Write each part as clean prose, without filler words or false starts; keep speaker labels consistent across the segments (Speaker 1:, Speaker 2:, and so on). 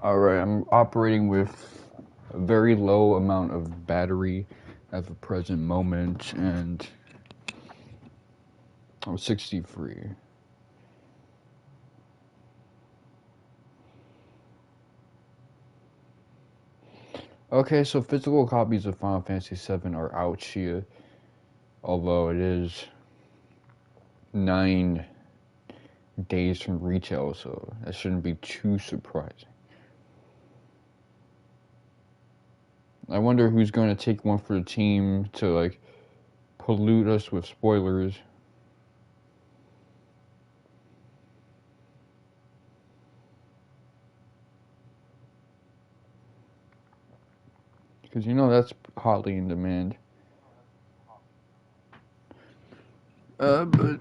Speaker 1: Alright, I'm operating with a very low amount of battery at the present moment, and I'm 63. Okay, so physical copies of Final Fantasy VII are out here, although it is 9 days from retail, so that shouldn't be too surprising. I wonder who's going to take one for the team to, like, pollute us with spoilers. Because, you know, that's hotly in demand. But...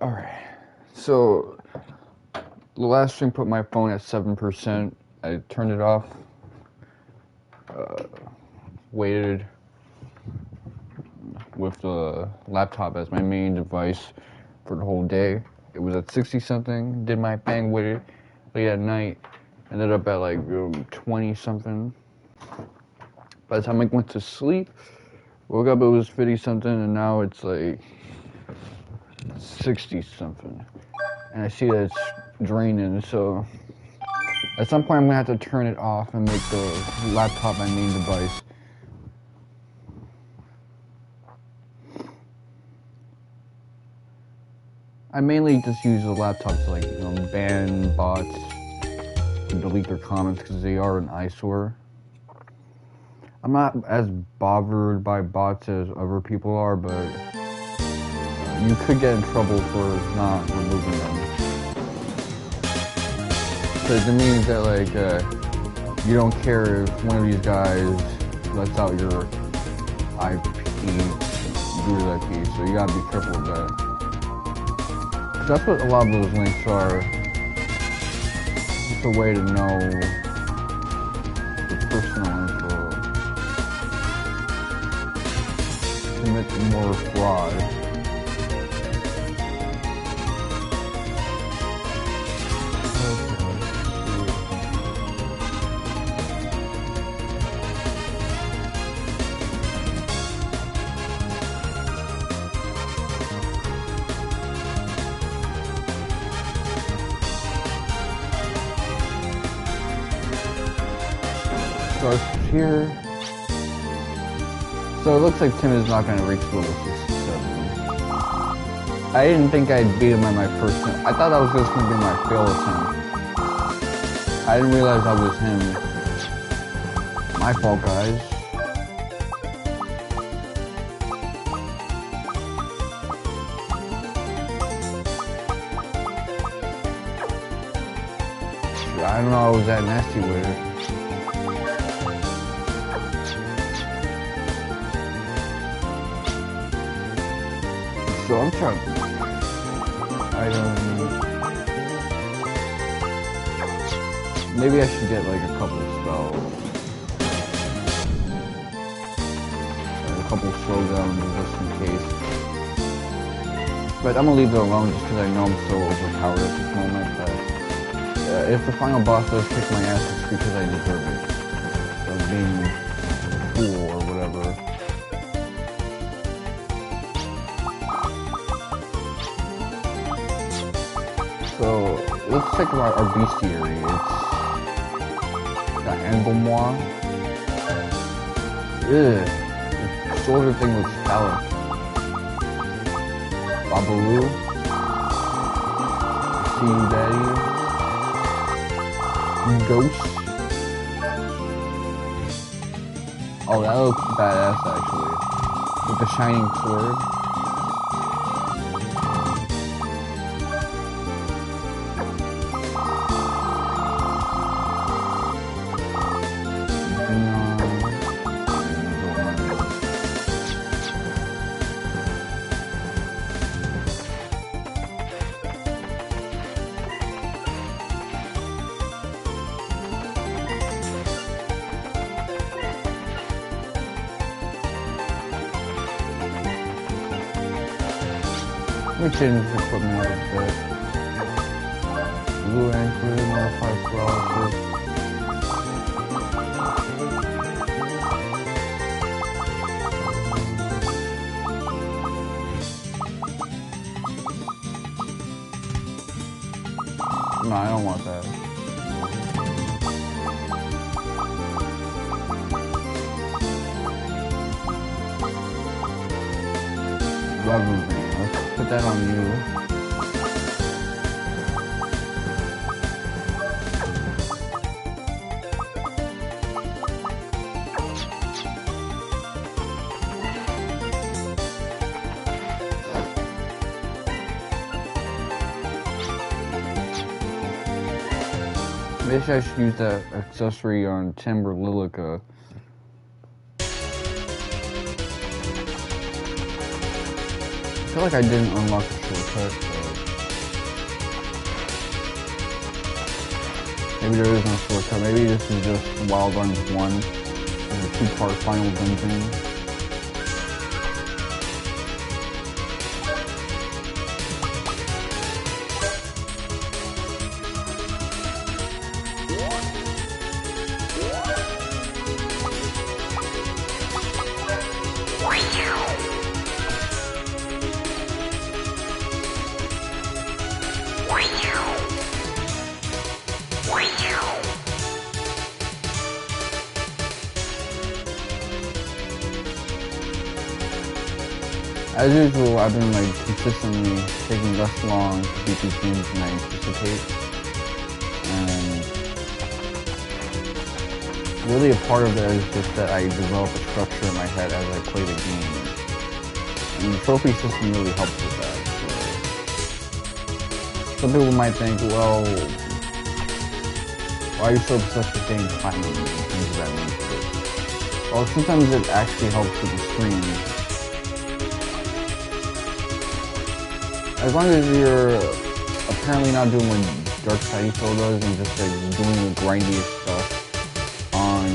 Speaker 1: Alright. So, the last stream put my phone at 7%. I turned it off. Waited with the laptop as my main device for the whole day. It was at 60 something. Did my thing with it late at night. Ended up at like 20 something. By the time I went to sleep, woke up it was 50 something, and now it's like 60 something. And I see that it's draining, so at some point I'm gonna have to turn it off and make the laptop my main device. I mainly just use the laptop to, like, you know, ban bots and delete their comments because they are an eyesore. I'm not as bothered by bots as other people are, but you could get in trouble for not removing them. Because it means that, like, you don't care if one of these guys lets out your IP, user IP, so you gotta be careful with that. That's what a lot of those links are. It's a way to know the personal info. Commit more fraud. Starts here. So it looks like Tim is not going to reach level 67. I didn't think I'd beat him at my first attempt. I thought that was just going to be my fail attempt. I didn't realize that was him. My fault, guys. I don't know I was that nasty with it. So I'm trying to maybe I should get like a couple spells. A couple slowdowns just in case. But I'm gonna leave it alone just because I know I'm so overpowered at this moment that if the final boss does kick my ass, it's because I deserve it. Of being a fool or whatever. So, let's check out our bestiary. It's got Anglemois. Ugh. The shoulder thing looks phallic. Babaloo. Sea Daddy. Ghost. Oh, that looks badass actually. With the shining sword. Let me change the equipment a bit. Blue anchor, modify paralysis. No, I don't want that. Weaponry. Let's put that on you. Maybe I should use that accessory on Timber Lilica. I feel like I didn't unlock the shortcut, but maybe there is no shortcut. Maybe this is just Wild Arms 1, a 2-part final dungeon. As usual, I've been like consistently taking less long to beat these games than I anticipate, and really a part of it is just that I develop a structure in my head as I play the game, and the trophy system really helps with that. So some people might think, well, why are you so obsessed with getting platinum and things of that nature? Well, sometimes it actually helps with the stream. As long as you're apparently not doing what Dark Sidey Phil does and just like doing the grindiest stuff on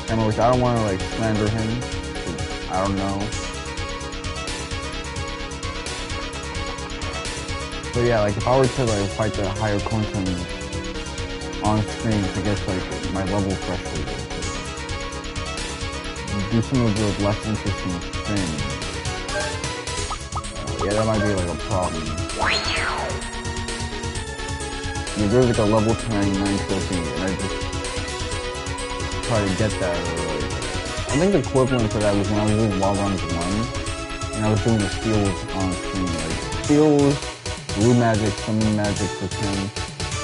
Speaker 1: camera, which I don't want to like slander him, I don't know. But yeah, like if I were to like fight the higher content on screen to get like my level threshold, do some of the less interesting things. Yeah, that might be like a problem. Yeah, there's like a level 99 trophy, and I just try to get that. I think the equivalent for that was when I was doing Wild Arms 1, and I was doing the steals on screen. Like, steals, blue magic, summon magic for 10,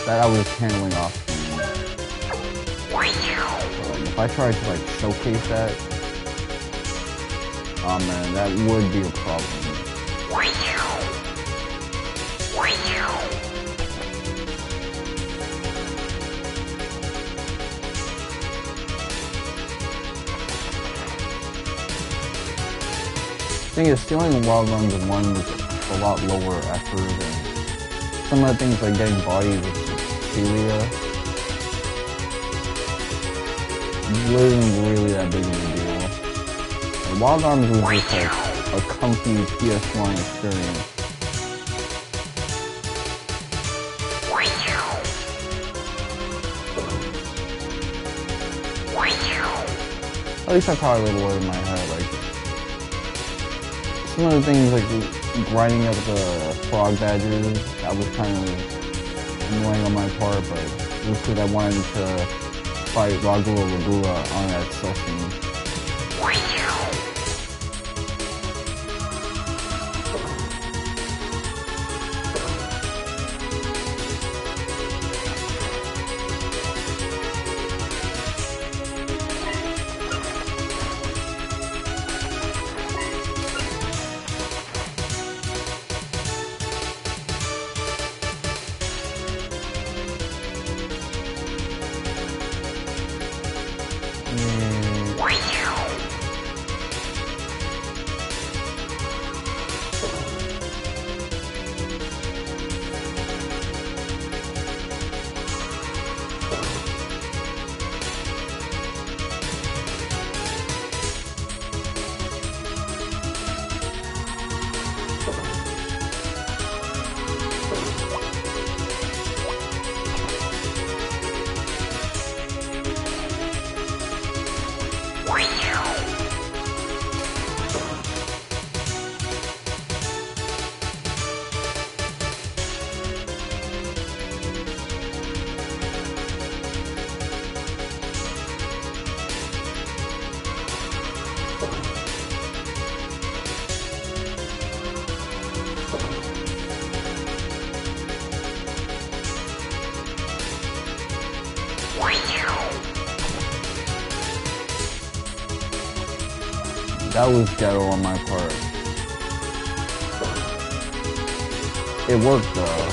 Speaker 1: that I was handling off screen. So, like, if I tried to like showcase that, oh man, that would be a problem. The thing is, stealing the Wild Arms 1 was a lot lower effort, and some of the things like getting bodies with Filgaia wasn't really that big of a deal. The Wild Arms was just like a comfy PS1 experience. At least that's how I little in my head. Like some of the things like grinding up the frog badges, that was kind of annoying on my part, but it was because I wanted to fight Ragula on that session. That was ghetto on my part. It worked though.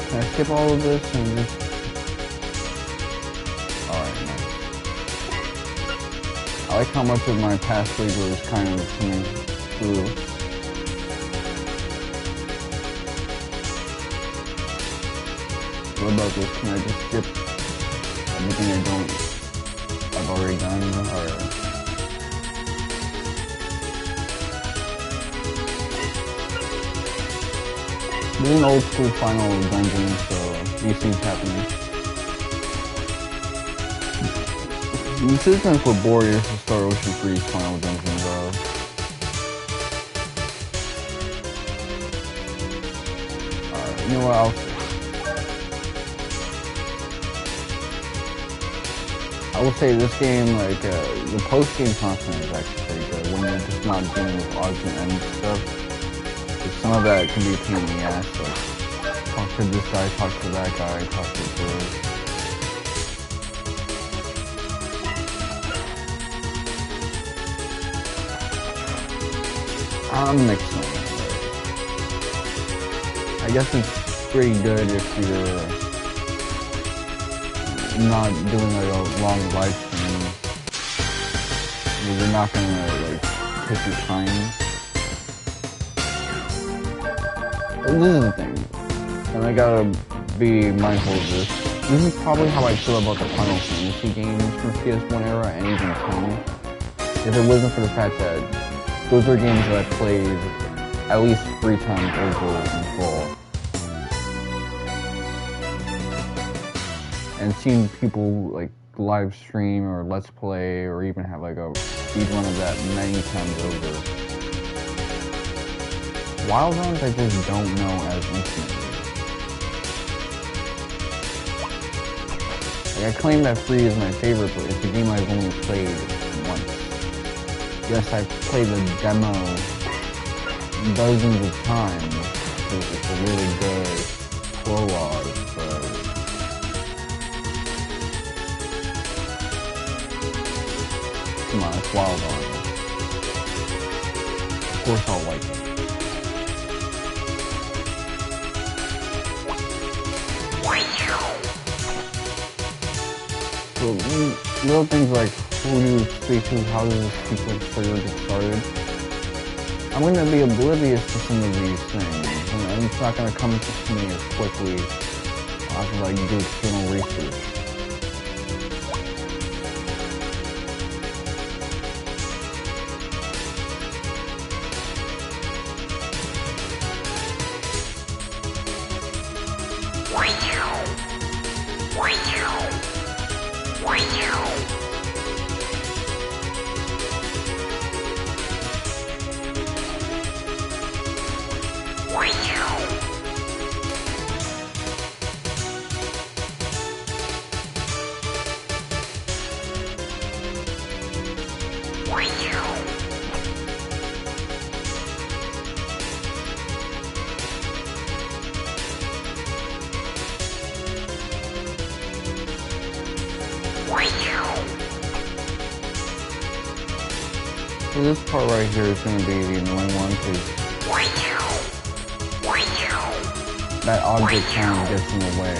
Speaker 1: Can I skip all of this and just... Alright, nice. I like how much of my past playthrough is kind of coming through. What about this? Can I just skip everything I've already done? Alright. This is an old school final dungeon, so these things happen. This isn't laborious to start Ocean Free's final dungeons though. Alright, you know what else? I will say this game, like, the post-game content is actually pretty good when you're just not dealing with odds and ends stuff. Some of that can be a pain in the ass, like, talk to this guy, talk to that guy, talk to this. I'm mixing it. I guess it's pretty good if you're not doing like a long live stream. You're not gonna like take your time. This is the thing, and I gotta be mindful of this. This is probably how I feel about the Final Fantasy games from PS1 era and even 10. If it wasn't for the fact that those are games that I played at least 3 times over in full. And seeing people like live stream or let's play or even have like a speedrun of that many times over. Wild runs I just don't know as intimately. Like, I claim that 3 is my favorite, but it's a game I've only played once. Yes, I've played the demo dozens of times, because it's a really good prologue, but... Come on, it's Wild Run. Of course I'll like it. So, little things like, who do you speak to, how does this sequence trigger get started? I'm going to be oblivious to some of these things, and it's not going to come to me as quickly. I'll have to like do external research. So this part right here is going to be the annoying one because that object kind of gets in the way.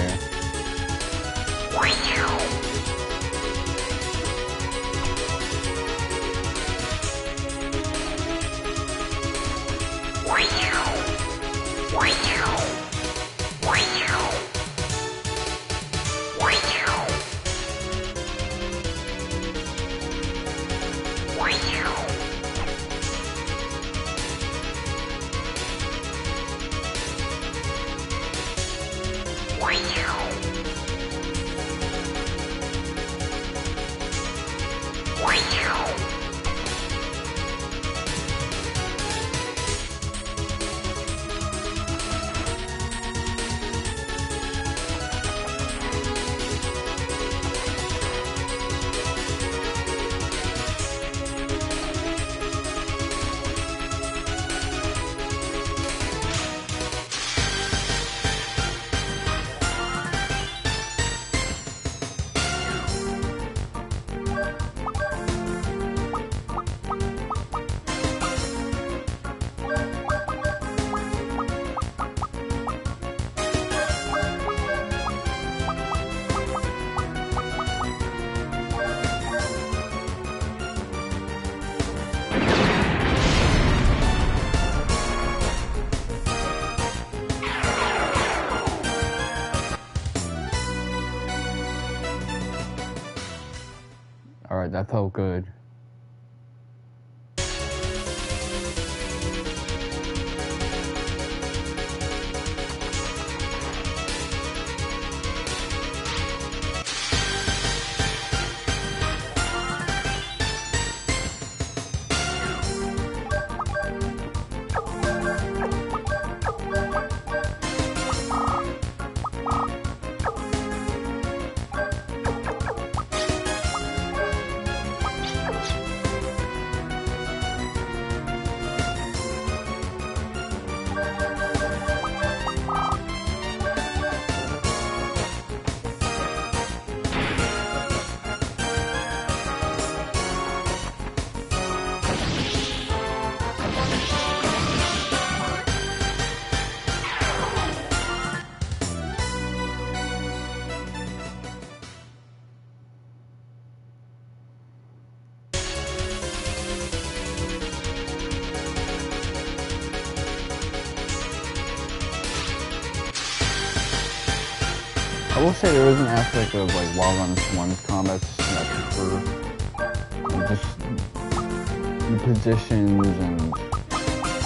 Speaker 1: Alright, that felt good. I will say there is an aspect of like Wild on One's combats that I prefer. Just the positions and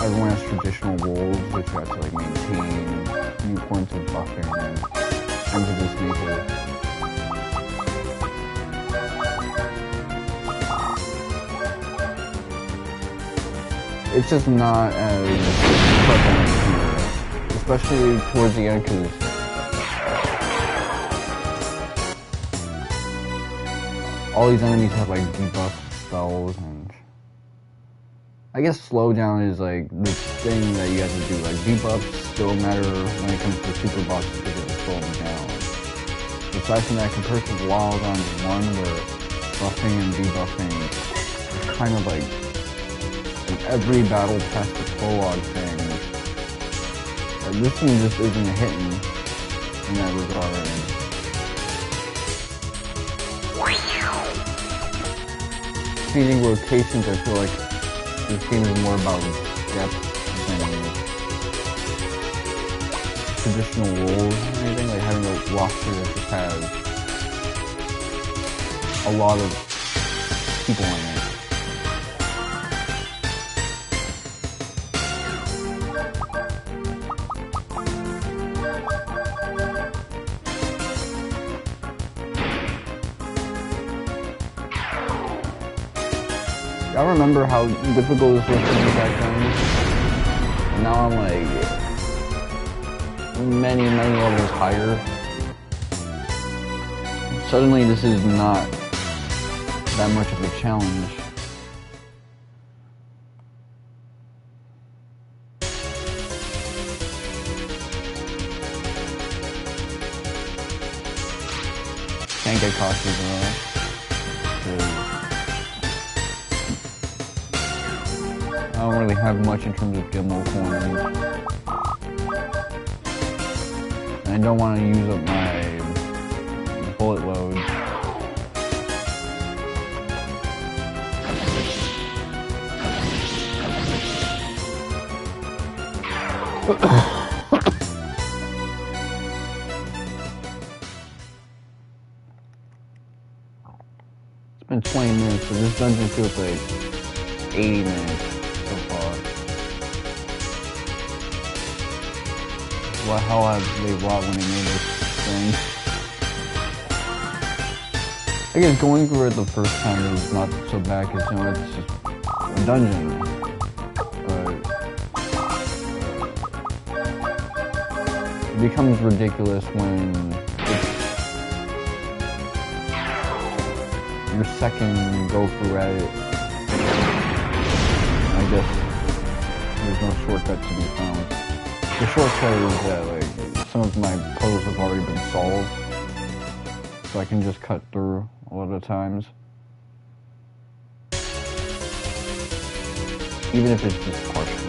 Speaker 1: everyone has traditional roles which you have to like maintain, the importance of buffing and things of this nature. It's just not as prevalent here, especially towards the end because all these enemies have like debuff spells, and I guess slowdown is like the thing that you have to do. Like debuffs still matter when it comes to super bosses because it will slow them down. Aside from that, compared to Wild on 1 where buffing and debuffing is kind of like every battle past the prologue thing, this one just isn't hitting in that regard. Changing rotations, I feel like this game is more about depth than traditional roles or anything, like having a roster that just has a lot of people in it. I remember how difficult this was for me back then, and now I'm like many levels higher. Suddenly this is not that much of a challenge. Can't get cautious enough. I don't really have much in terms of Gimel coins. And I don't want to use up my bullet load. It's been 20 minutes, but this dungeon feels like 80 minutes. What hell have they wrought when they made this thing? I guess going through it the first time is not so bad because, you know, it's just a dungeon. But it becomes ridiculous when it's your second go through at it. I guess there's no shortcut to be found. The shortcut is that like some of my puzzles have already been solved, so I can just cut through a lot of times, even if it's just partially.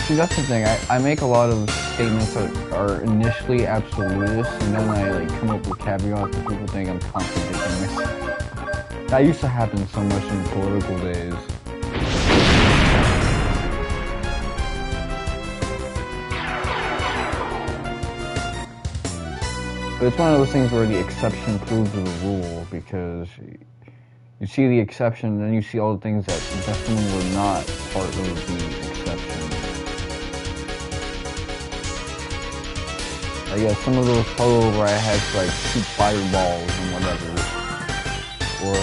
Speaker 1: See, that's the thing. I make a lot of statements that are initially absolutist, and then I like come up with caveats that people think I'm contradicting myself. That used to happen so much in political days. But it's one of those things where the exception proves the rule, because you see the exception, and then you see all the things that definitely were not part of the exception. Like, yeah, some of those puzzles where I had to like shoot fireballs and whatever, or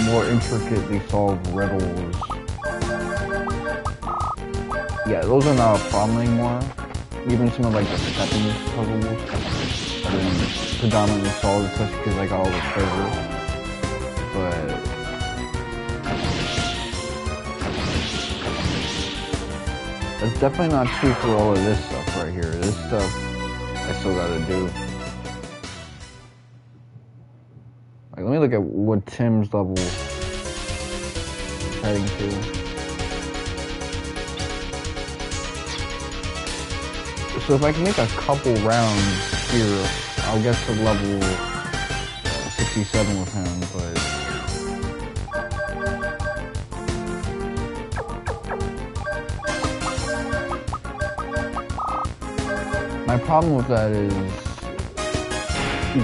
Speaker 1: more intricately solved riddles. Yeah, those are not a problem anymore. Even some of like the stepping puzzles have been predominantly solved, especially because I got all the treasure. But that's definitely not true for all of this stuff right here. This stuff I still gotta do. Like, let me look at what Tim's level is heading to. So if I can make a couple rounds here, I'll get to level 67 with him, but my problem with that is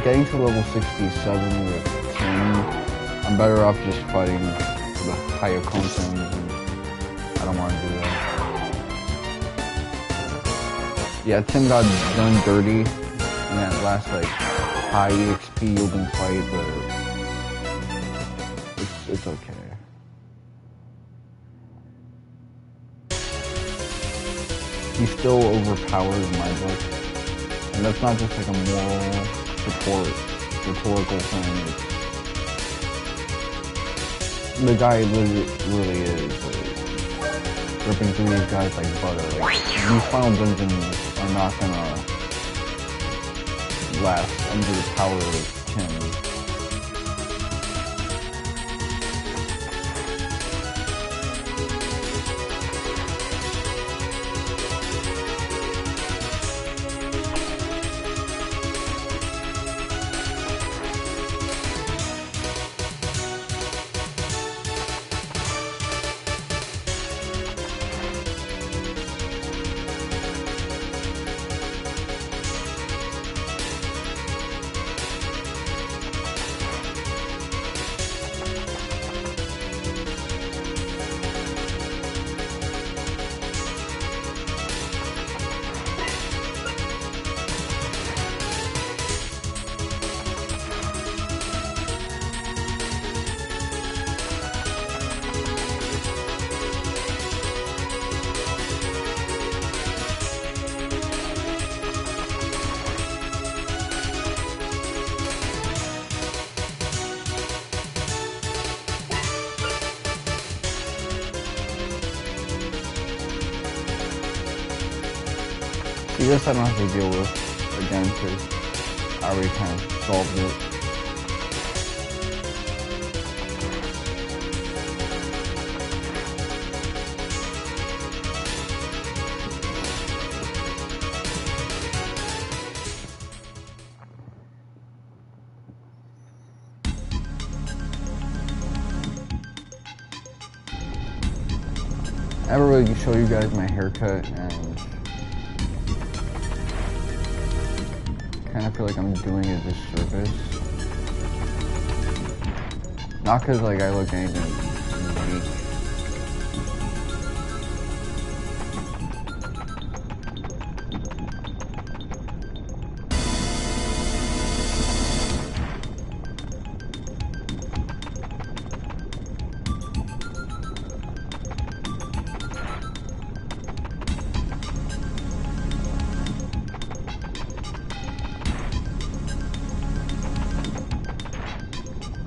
Speaker 1: getting to level 67 with Tim. I'm better off just fighting the higher content, and I don't want to do that. Yeah, Tim got done dirty in that last like high EXP yielding fight, but it's okay. He's still overpowered in my book, and that's not just like a moral rhetorical thing. The guy really is ripping through these guys like butter. Like, these final dungeons are not gonna last under the power of Tim. This I don't have to deal with again, because I already kind of solved it. I never really show you guys my haircut, and I feel like I'm doing a disservice. Not because like I look anything unique.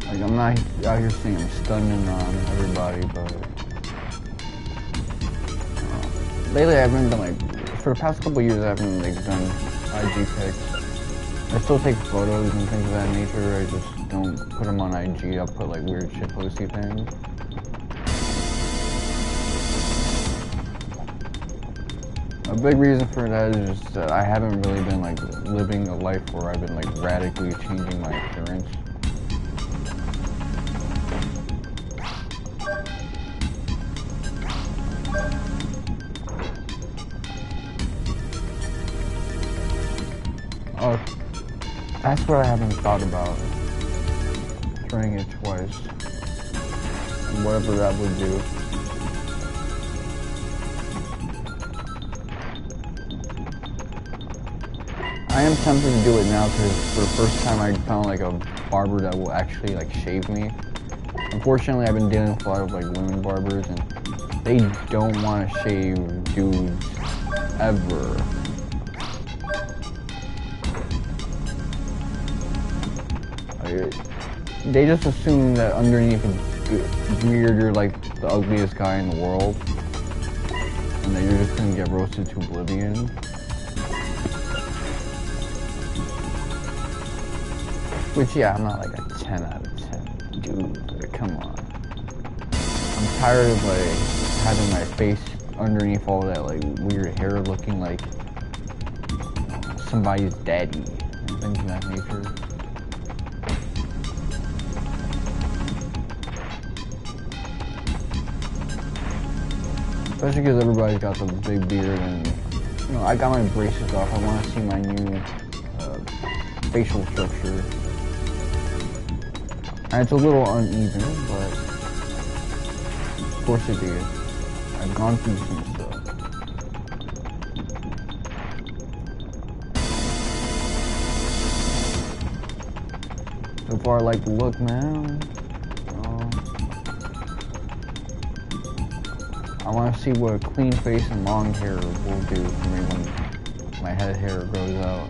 Speaker 1: Like, I'm not out here saying I'm stunning on everybody, but lately I haven't done like, for the past couple years I haven't like done IG pics. I still take photos and things of that nature, I just don't put them on IG, I'll put like weird shitposty things. A big reason for that is just that I haven't really been like living a life where I've been like radically changing my appearance. That's what I haven't thought about. Trying it twice. And whatever that would do. I am tempted to do it now because for the first time I found like a barber that will actually like shave me. Unfortunately, I've been dealing with a lot of like women barbers and they don't want to shave dudes ever. They just assume that underneath a beard you're like the ugliest guy in the world and that you're just gonna get roasted to oblivion. Which, yeah, I'm not like a 10 out of 10 dude, but come on. I'm tired of like having my face underneath all that like weird hair looking like somebody's daddy and things of that nature. Especially because everybody's got the big beard and, you know, I got my braces off. I want to see my new facial structure. And it's a little uneven, but of course it is. I've gone through some stuff. So far I like the look, man. I want to see what a clean face and long hair will do for me when my head hair grows out.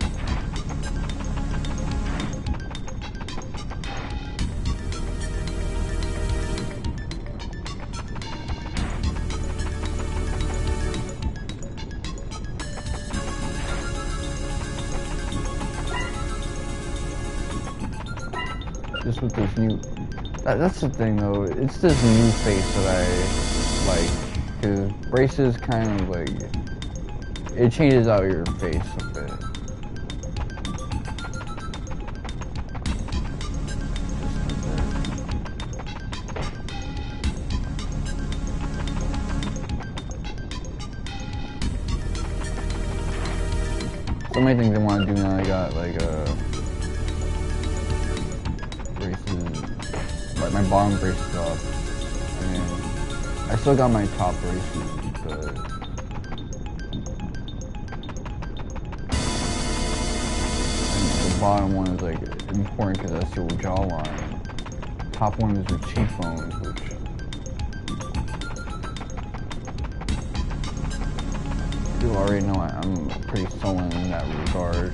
Speaker 1: Just with this new... That's the thing though, it's this new face that I like. Because braces kind of like, it changes out your face a bit. So many things I want to do now. I got like braces, like my bottom braces off. And I still got my top braces, but the bottom one is like important because that's your jawline. Top one is your cheekbones, which you already know I'm pretty sullen in that regard.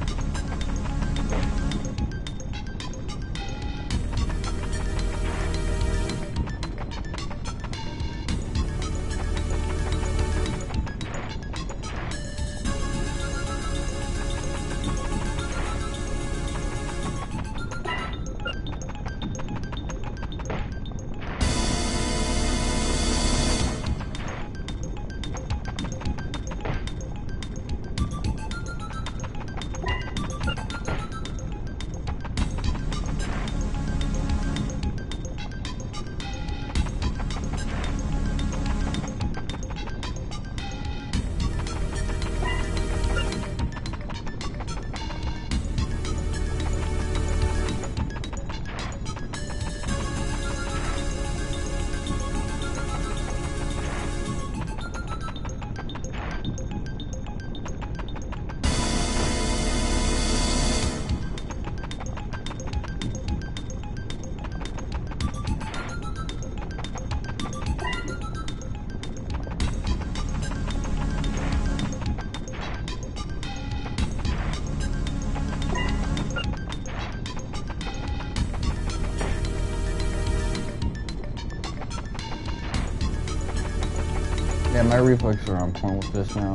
Speaker 1: Yeah, my reflexes are on point with this now.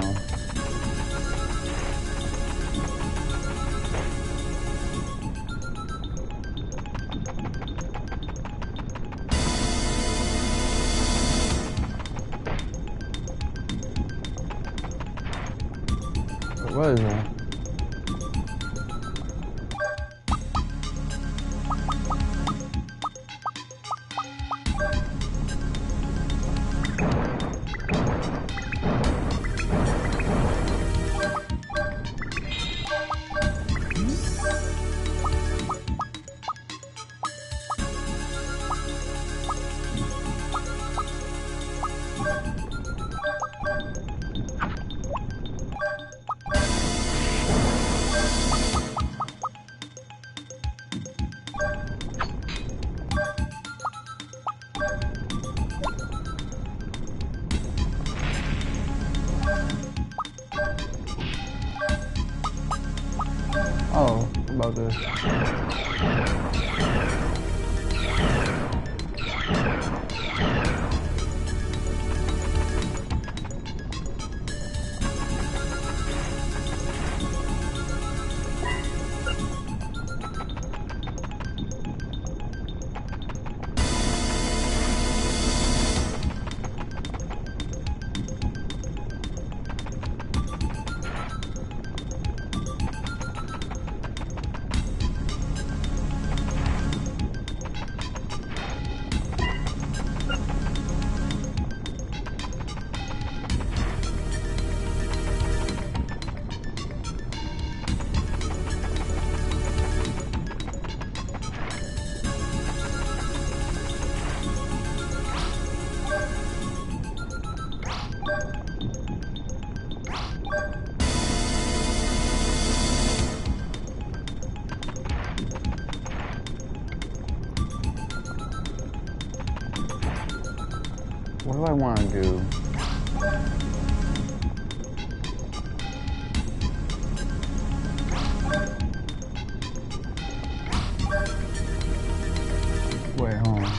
Speaker 1: What is that? What do I want to do? Wait, hold on.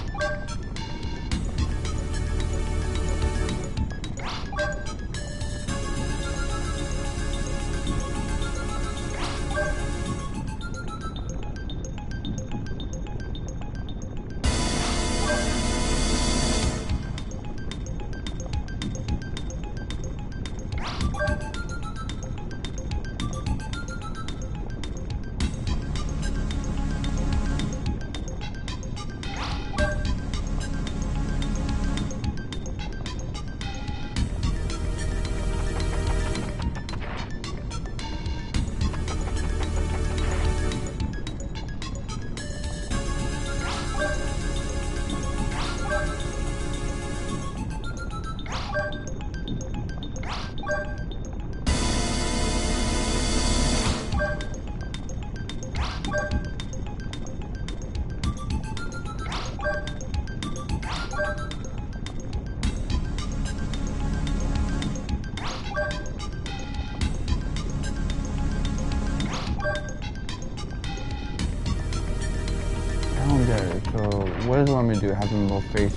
Speaker 1: So, what does it want me to do? Have them both face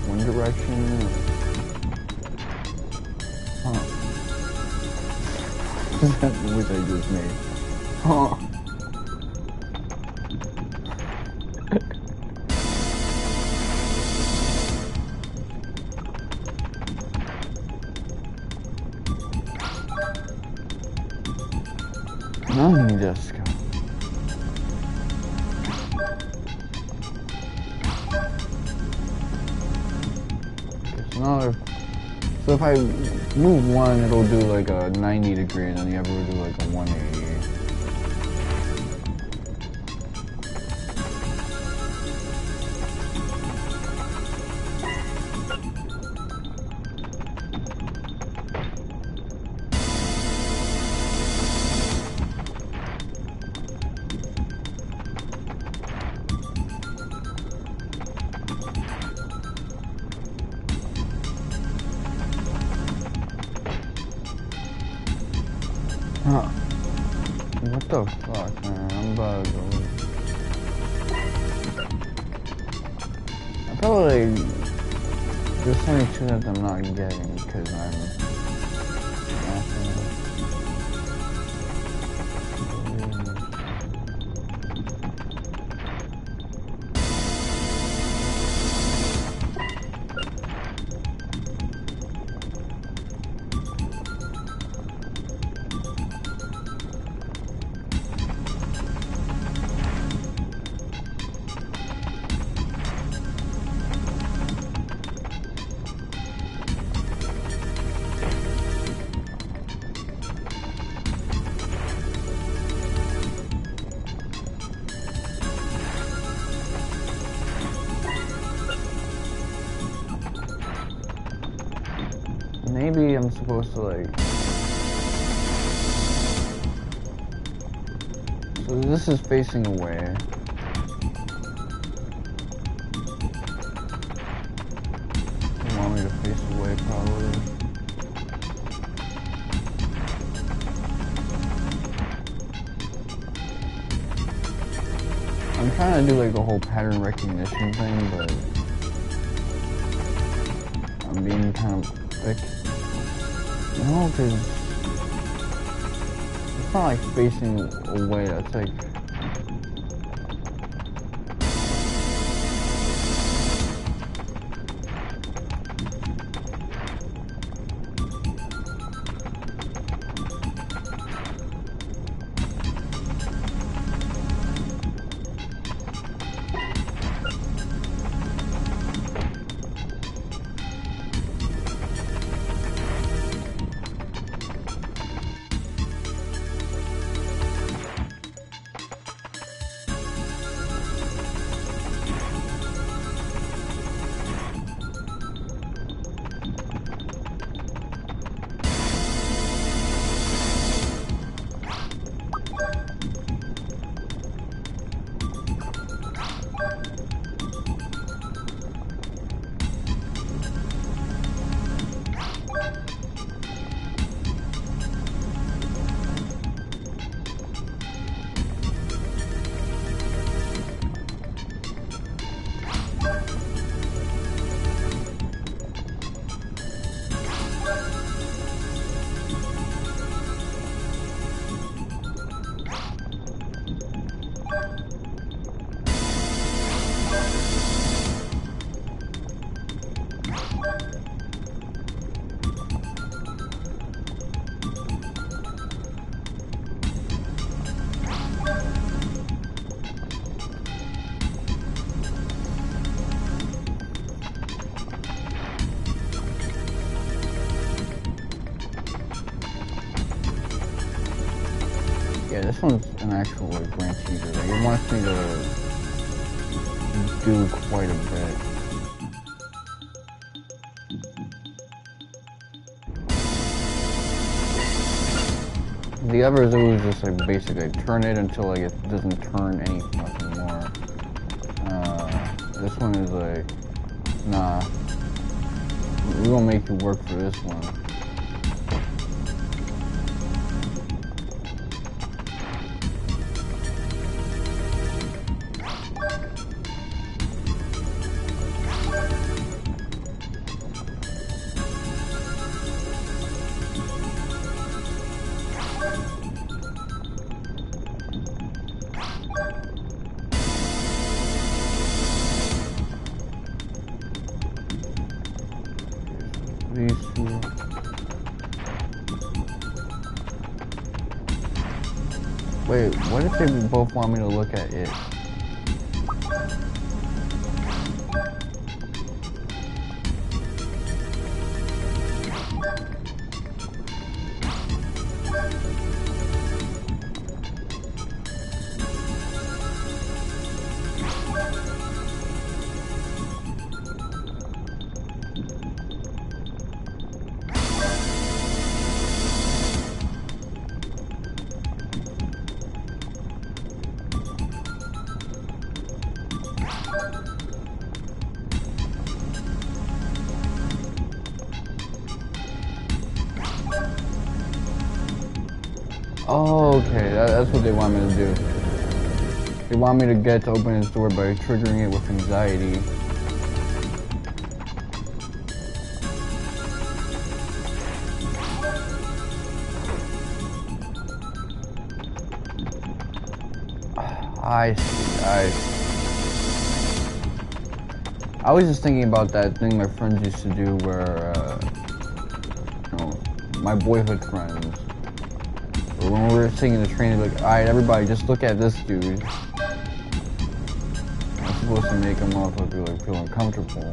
Speaker 1: one direction? Huh. Is that the noise I just made? Huh. Nothing just go. So if I move one, it'll do like a 90 degree, and then the other will do like a 180. Huh. What the fuck, man? I'm about to go. I feel like there's only two that I'm not getting because I'm maybe I'm supposed to like, so this is facing away. You want me to face away probably. trying to do like the whole pattern recognition thing, but I'm being kind of thick. No, because it's not like facing away, that's like... Yeah, this one's an actual like branch user. Like, it wants me to do quite a bit. The others, it was just like basically turn it until like it doesn't turn any fucking more. This one is like, nah, we gonna make you work for this one. These two. Wait, what if they both want me to look at it? Oh, okay, that's what they want me to do. They want me to get to open his door by triggering it with anxiety. I see. I was just thinking about that thing my friends used to do where, you know, my boyhood friends. When we were sitting in the train, they're like, alright, everybody, just look at this dude. I'm supposed to make him motherfucker like feel uncomfortable.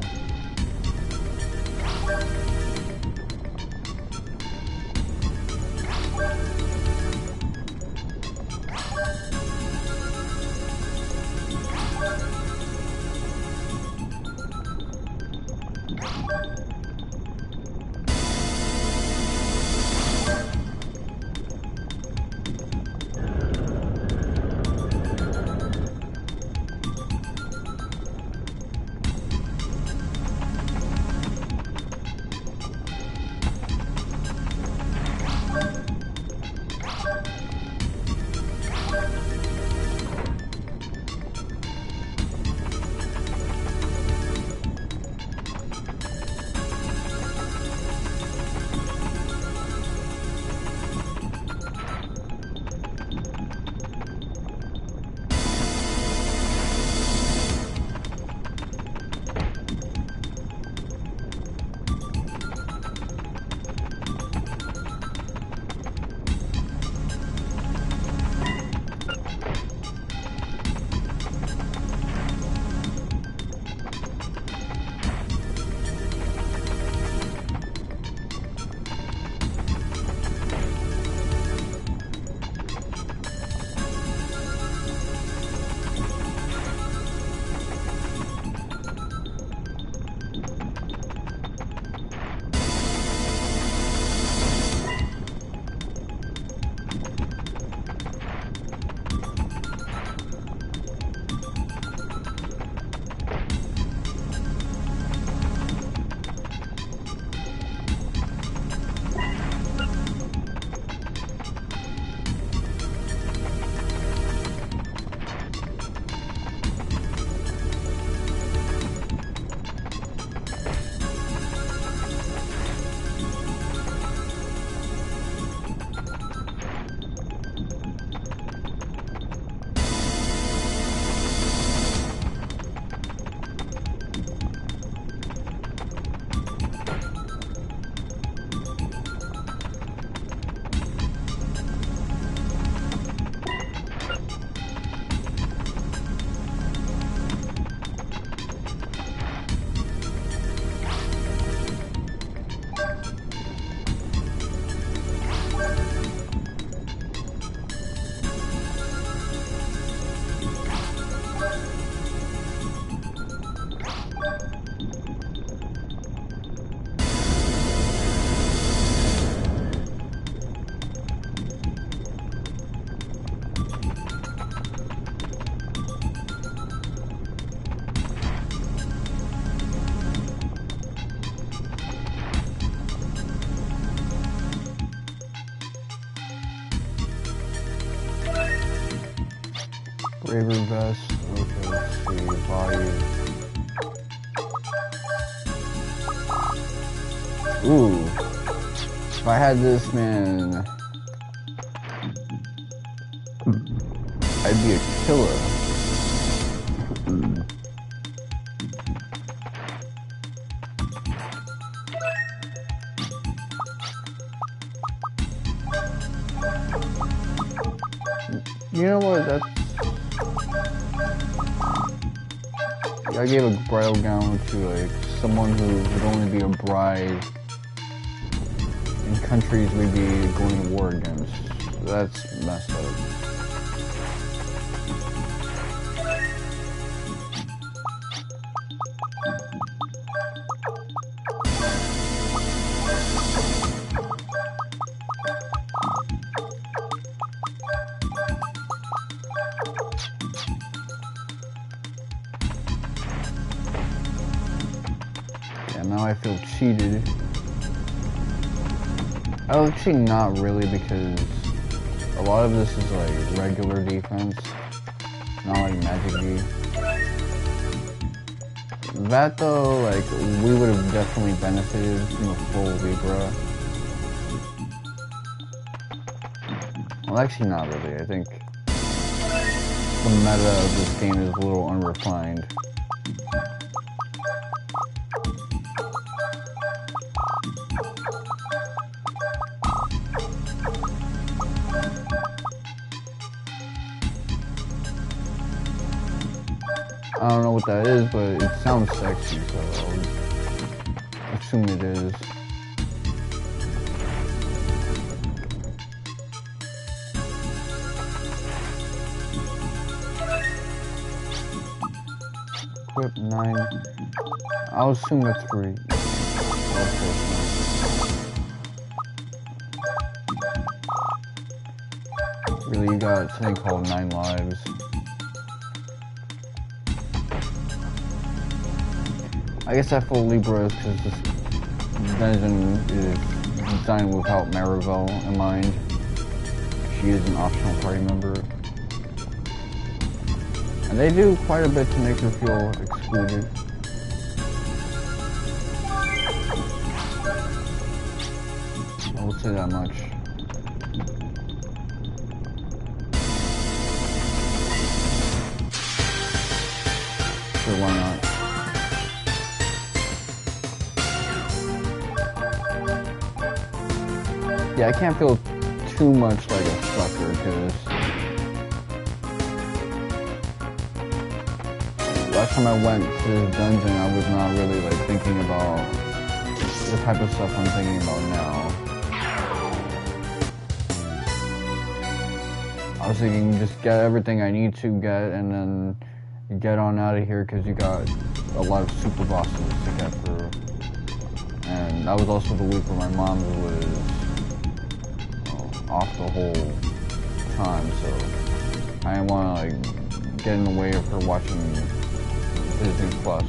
Speaker 1: Raver vest. Okay, let's see. Body. Ooh. If I had this, man, I'd be a killer. You know what? I gave a bridal gown to like someone who would only be a bride in countries we'd be going to war against. That's messed up. Now I feel cheated. Actually not really, because a lot of this is like regular defense, not like magic D. That though, like, we would have definitely benefited from a full Libra. Well, actually not really. I think the meta of this game is a little unrefined. I don't know what that is, but it sounds sexy, so I'll assume it is. Equip 9. I'll assume that's 3. Really, you got something called 9 lives. I guess that full Libra is because this dungeon is designed without Maribel in mind. She is an optional party member. And they do quite a bit to make her feel excluded. I will say that much. Sure, why not? Yeah, I can't feel too much like a sucker, because last time I went to this dungeon, I was not really like thinking about the type of stuff I'm thinking about now. I was thinking just get everything I need to get and then get on out of here, because you got a lot of super bosses to get through. And that was also the week where my mom was off the whole time, so I didn't want to like get in the way of her watching Disney Plus.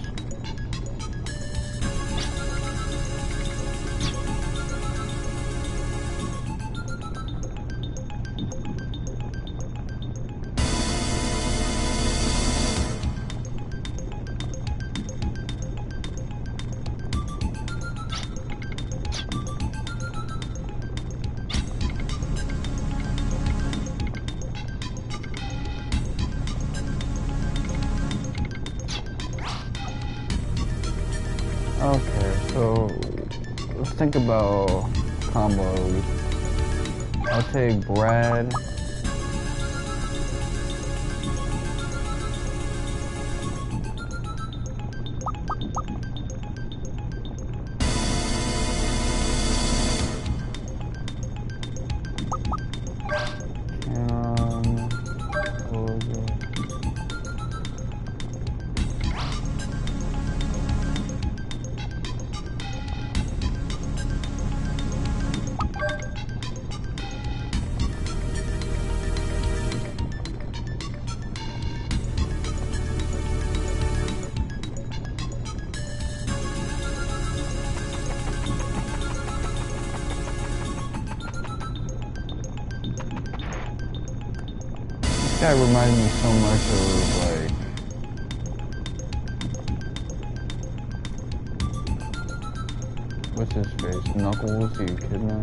Speaker 1: Okay, so let's think about combos. I'll take Brad. guy reminded me so much of like what's his face? Knuckles, the echidna.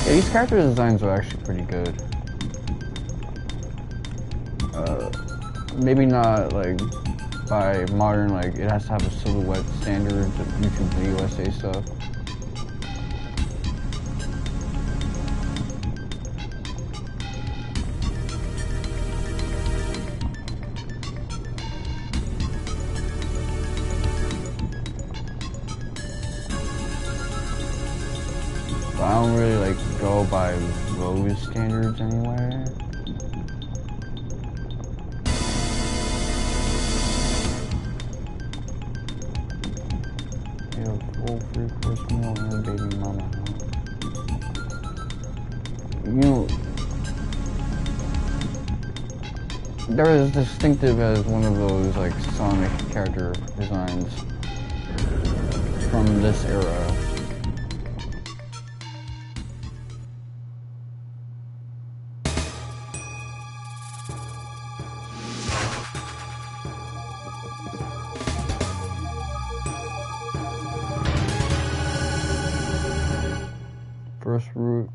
Speaker 1: Yeah, these character designs are actually pretty good. Maybe not like by modern, like it has to have a silhouette standard to YouTube video essay stuff. But I don't really like go by those standards anyway. Full 3-course meal and a baby mama. You know, they're as distinctive as one of those like Sonic character designs from this era. First route.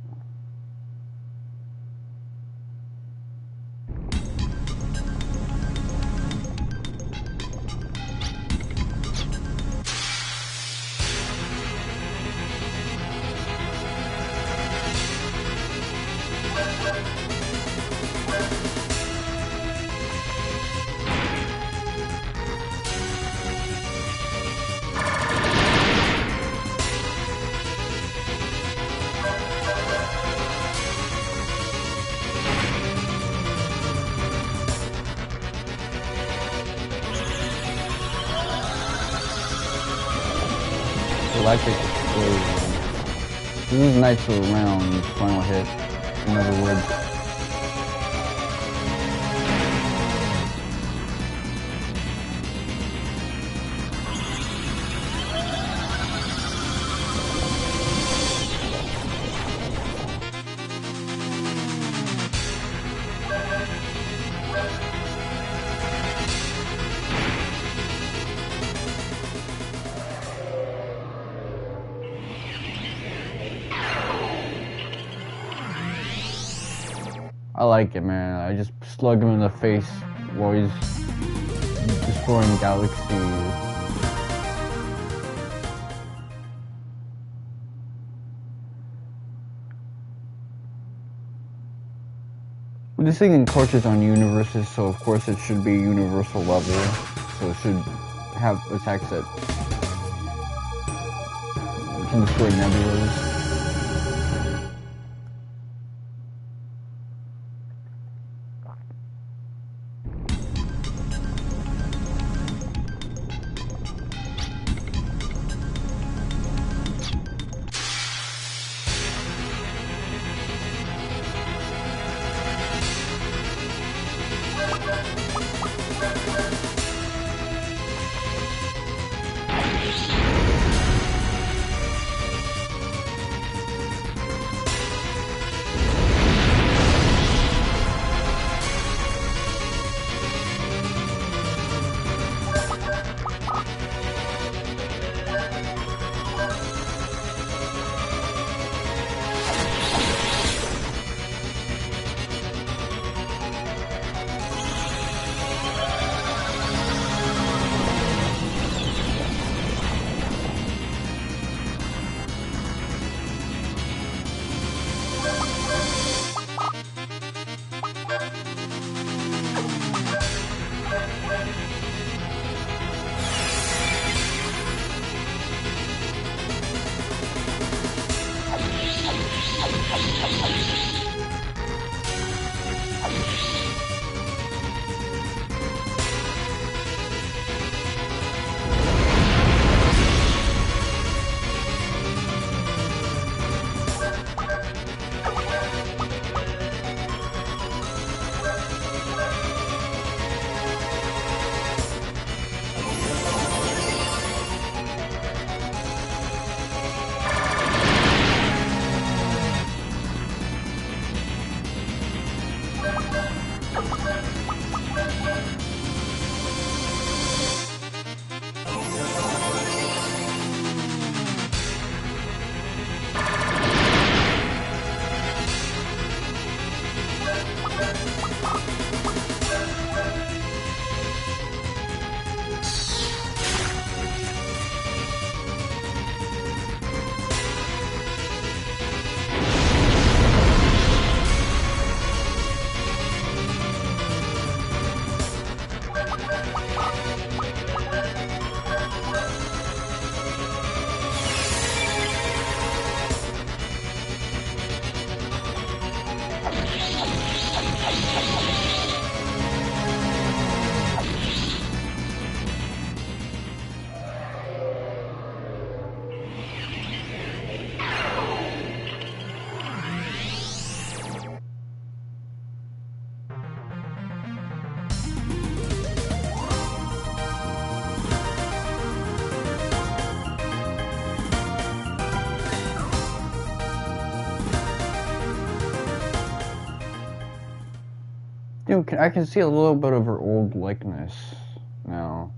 Speaker 1: Electric explosion. This is Knights of the Round, final hit, in other words. I like it, man. I just slug him in the face while he's destroying galaxies. This thing encroaches on universes, so of course it should be universal level. So it should have attacks that can destroy nebulas. I can see a little bit of her old likeness now.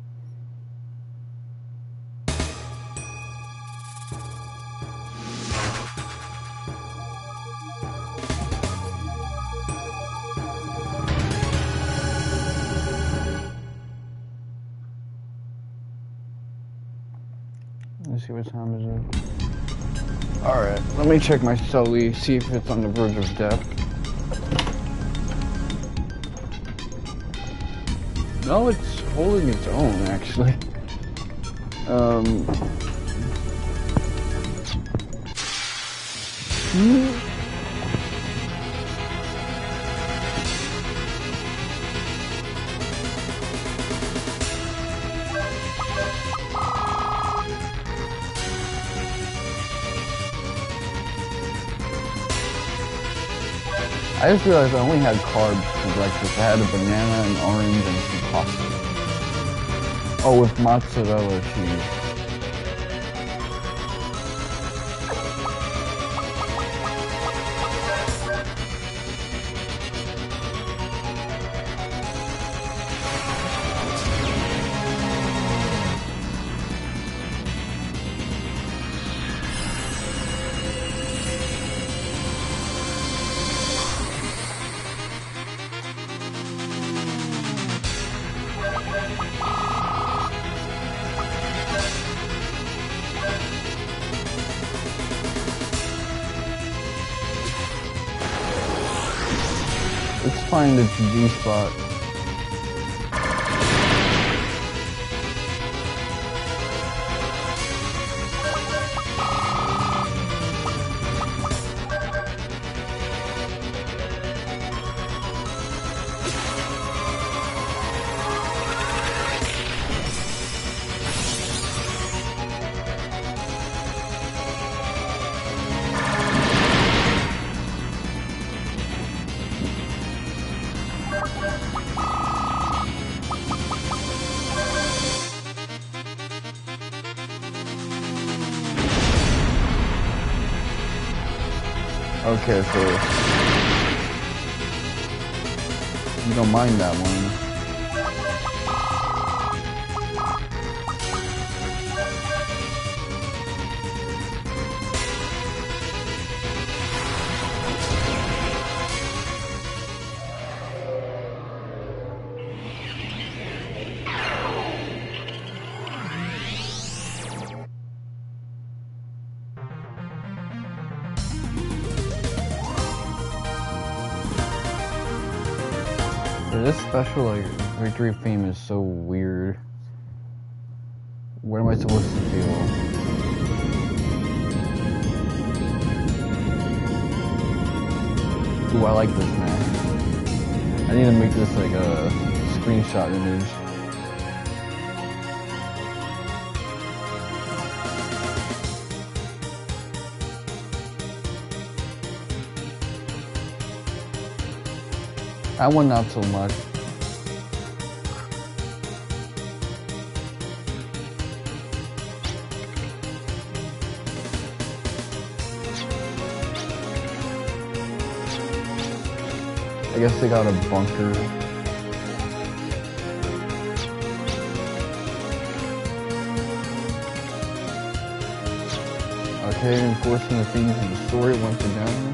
Speaker 1: Let's see what time is it. Alright, let me check my Sully, see if it's on the verge of death. No, it's holding its own, actually. I just realized I only had carbs for breakfast. I had a banana, an orange, and some pasta. Oh, with mozzarella cheese. Let's find its G spot. Okay, so you don't mind that one. This special victory theme is so weird. What am I supposed to feel? Ooh, I like this man. I need to make this like a screenshot image. That one not so much. I guess they got a bunker. Okay, enforcing the themes of the story once again.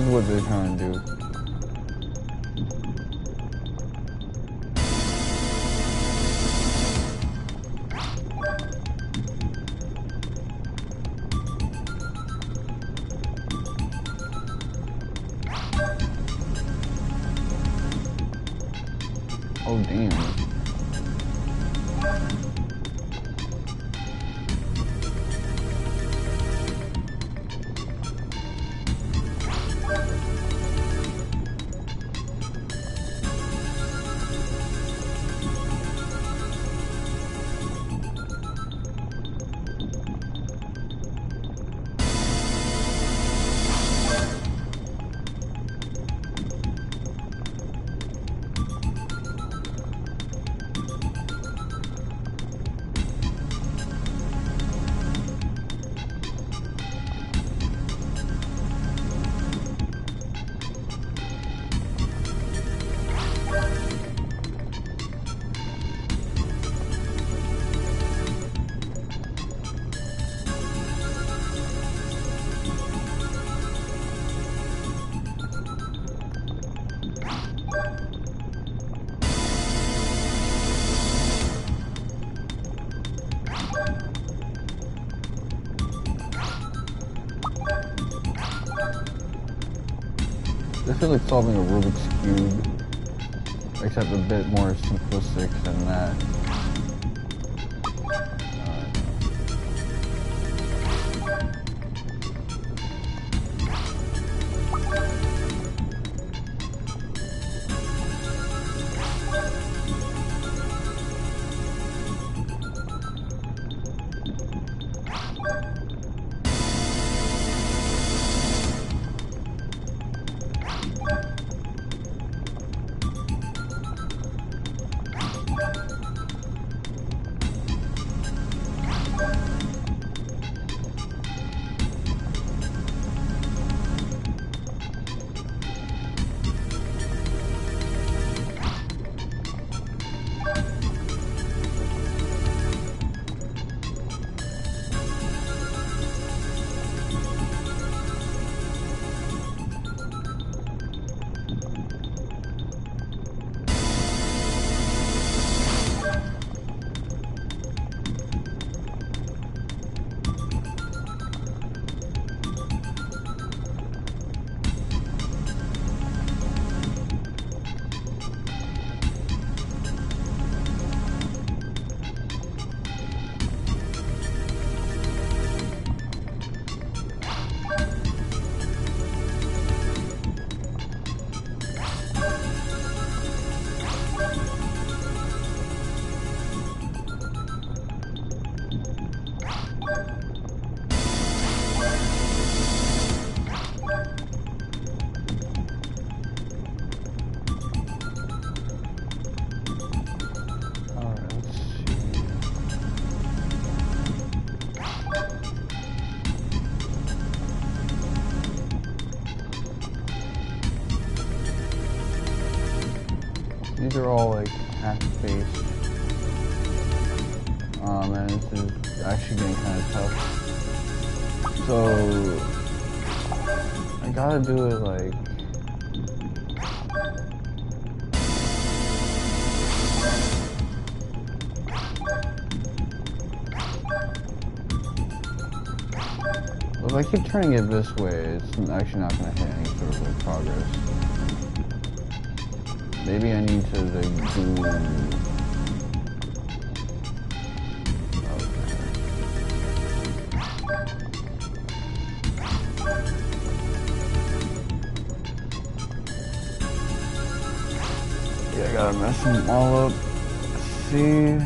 Speaker 1: What they're trying to do. Oh, damn. This feels like solving a Rubik's Cube, except a bit more simplistic than that. These are all like half-faced. Man, this is actually getting kind of tough. So I gotta do it like if I keep turning it this way, it's actually not gonna hit any sort of like progress. Maybe I need to like do. Yeah, I gotta mess them all up. Let's see.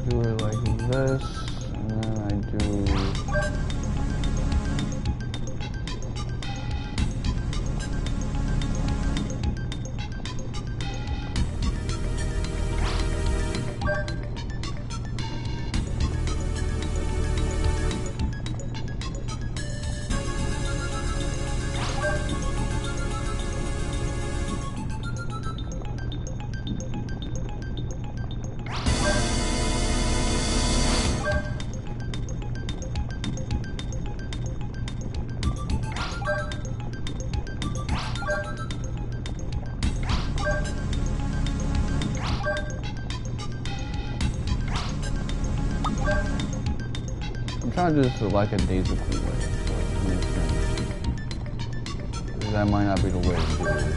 Speaker 1: Do it like this, and then I do. trying to just like a daisical way, so it makes sense. That might not be the way to do it.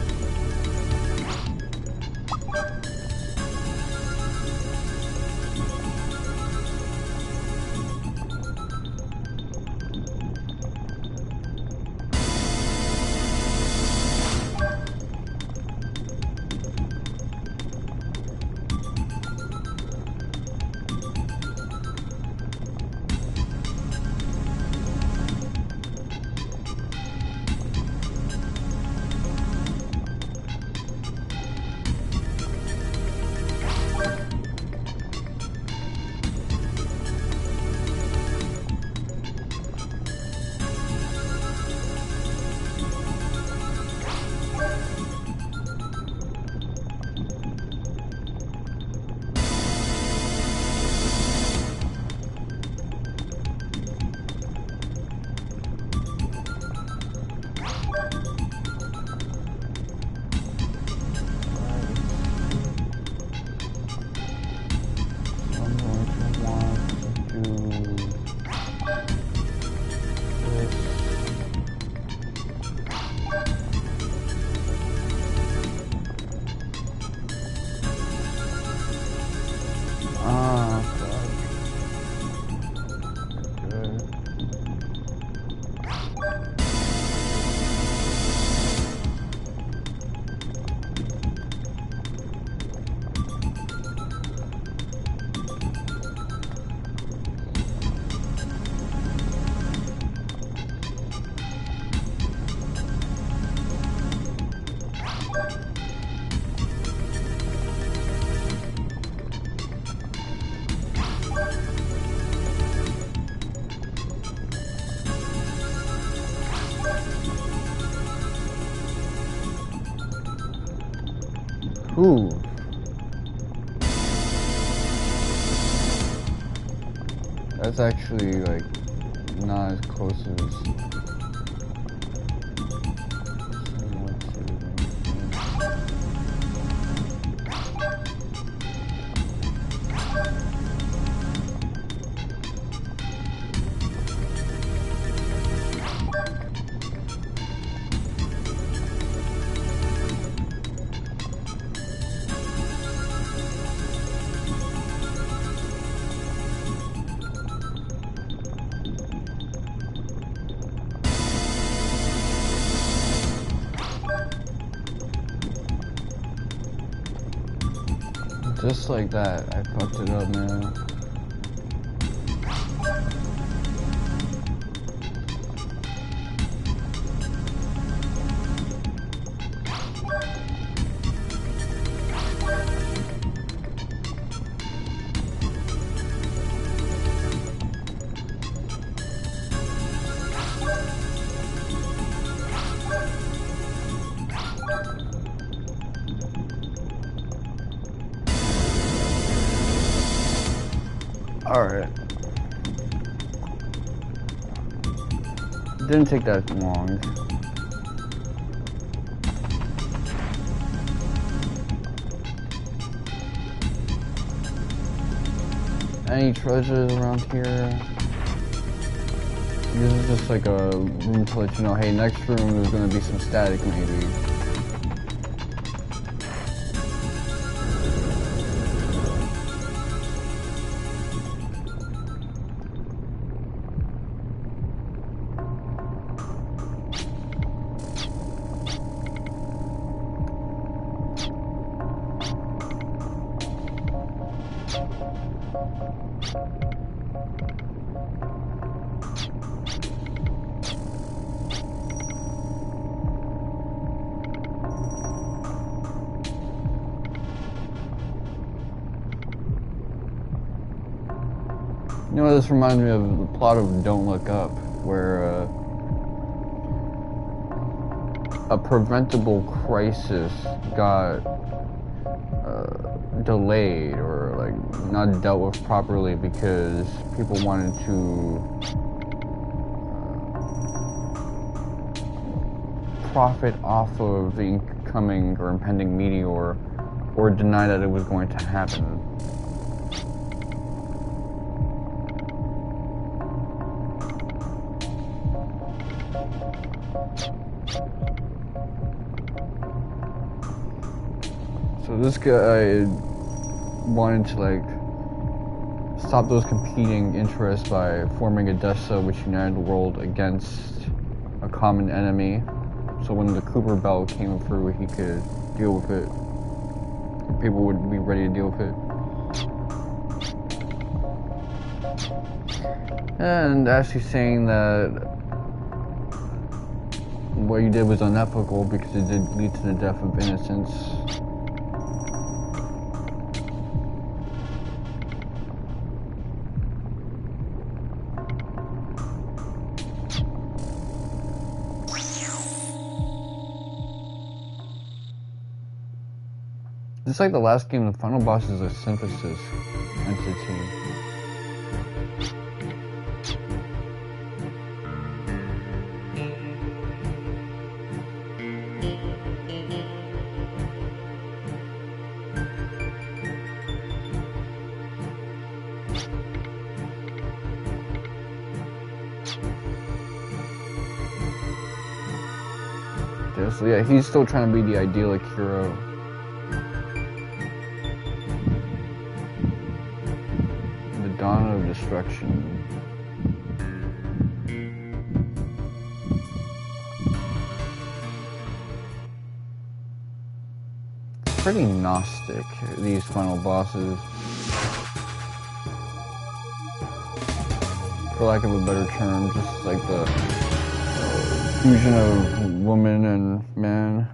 Speaker 1: Ooh. That's actually like not as close as just like that. I fucked it up, man. Alright. Didn't take that long. Any treasures around here? This is just like a room to let you know, hey, next room there's gonna be some static maybe. You know, this reminds me of the plot of Don't Look Up, where a preventable crisis got delayed or like not dealt with properly because people wanted to profit off of the incoming or impending meteor or deny that it was going to happen. So this guy wanted to like stop those competing interests by forming a Dessa which united the world against a common enemy. So when the Cooper Belt came through, he could deal with it. People would be ready to deal with it. And actually saying that what you did was unethical because it did lead to the death of innocents. Just like the last game, the final boss is a synthesis entity. So yeah, he's still trying to be the idyllic hero. The dawn of destruction. Pretty gnostic, these final bosses. For lack of a better term, just like the fusion of woman and man.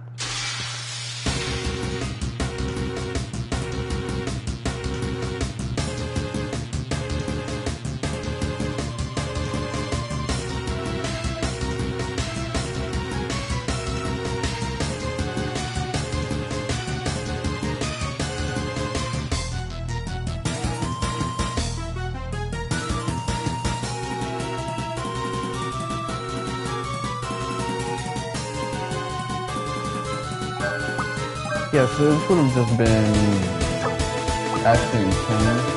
Speaker 1: Yeah, so this would have just been actually insane.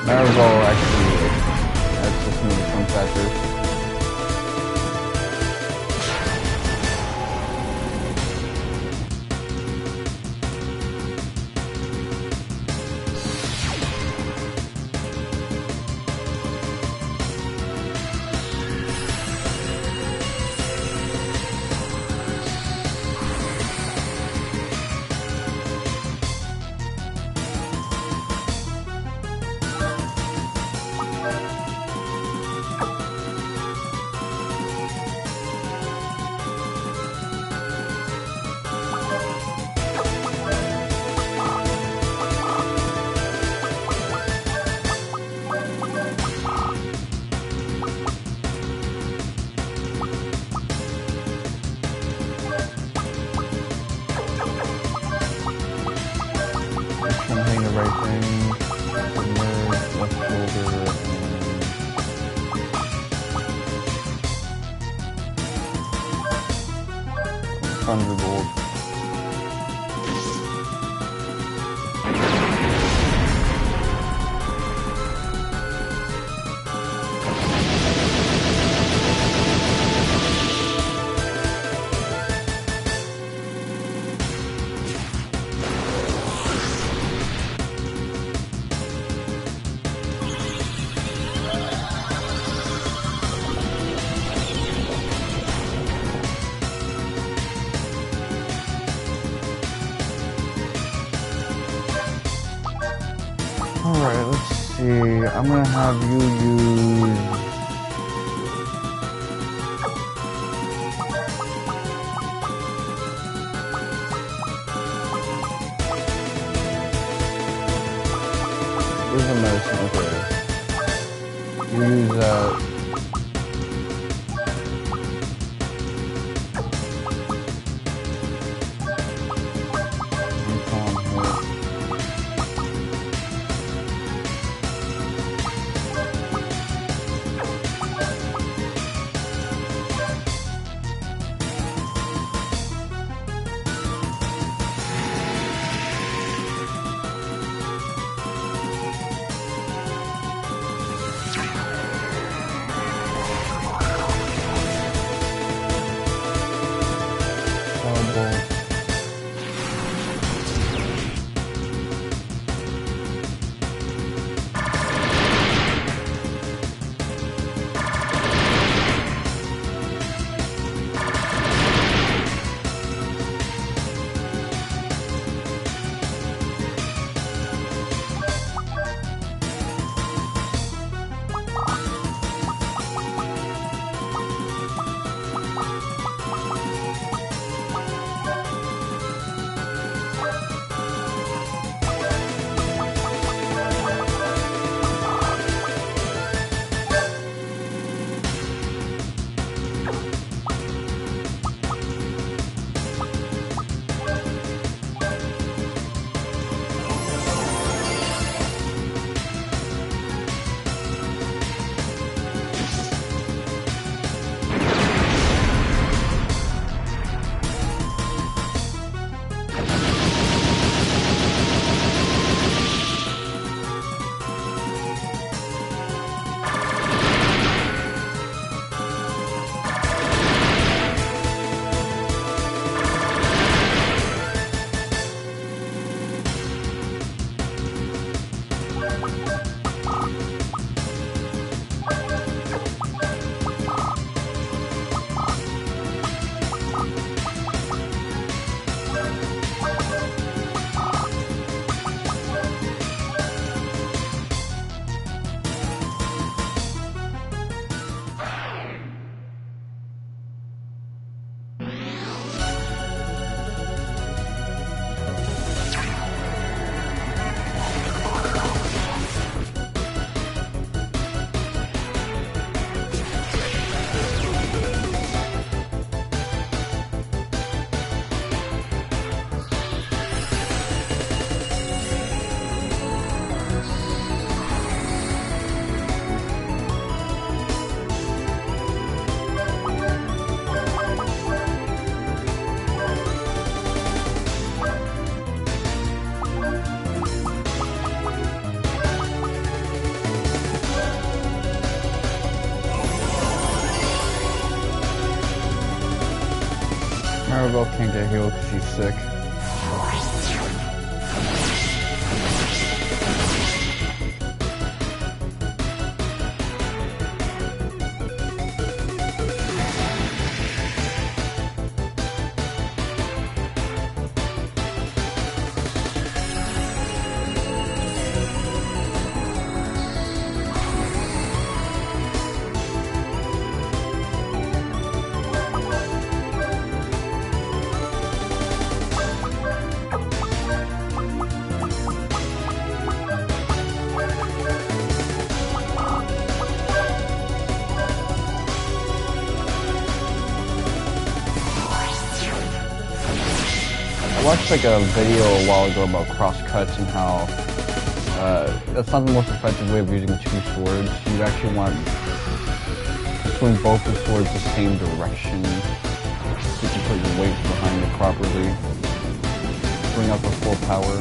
Speaker 1: Maribel actually access me the fun factor. Thunderbolt. Alright, let's see. I'm gonna have you use... Where's the medicine? Okay. You use that. Maribel can't get healed because she's sick. I watched like a video a while ago about crosscuts and how that's not the most effective way of using two swords. You actually want to swing both the swords the same direction so you can put your weight behind it properly. Bring out the full power.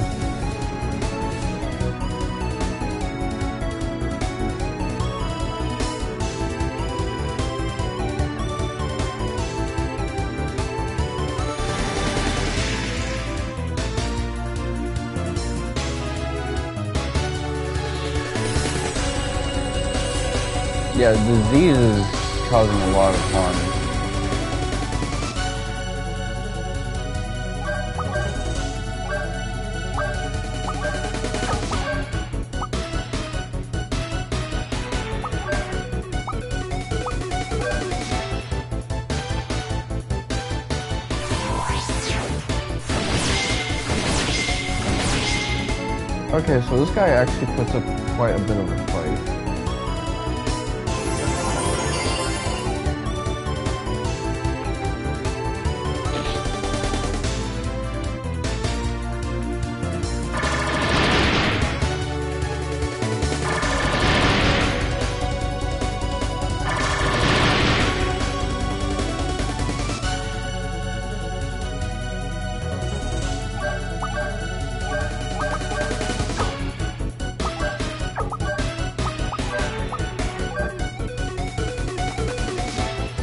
Speaker 1: Yeah, disease is causing a lot of harm. Okay, so this guy actually puts up quite a bit of a fight.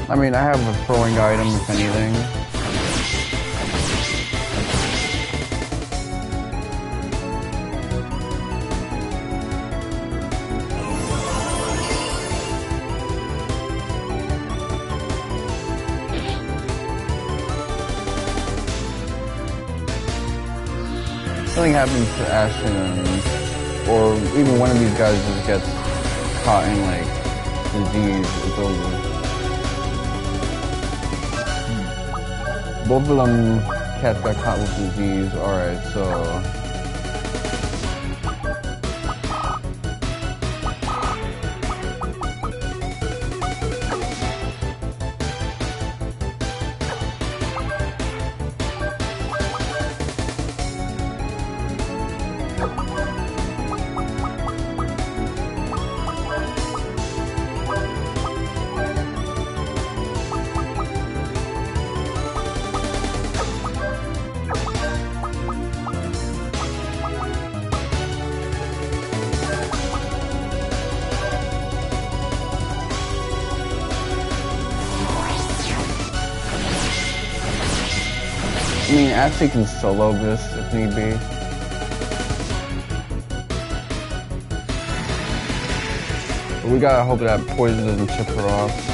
Speaker 1: I mean, I have a throwing item, if anything. Something happens to Ashton, or even one of these guys just gets caught in, like, disease, it's over. Both of them cats got caught with disease. Alright, so... I mean, Ashley can solo this if need be. But we gotta hope that poison doesn't chip her off.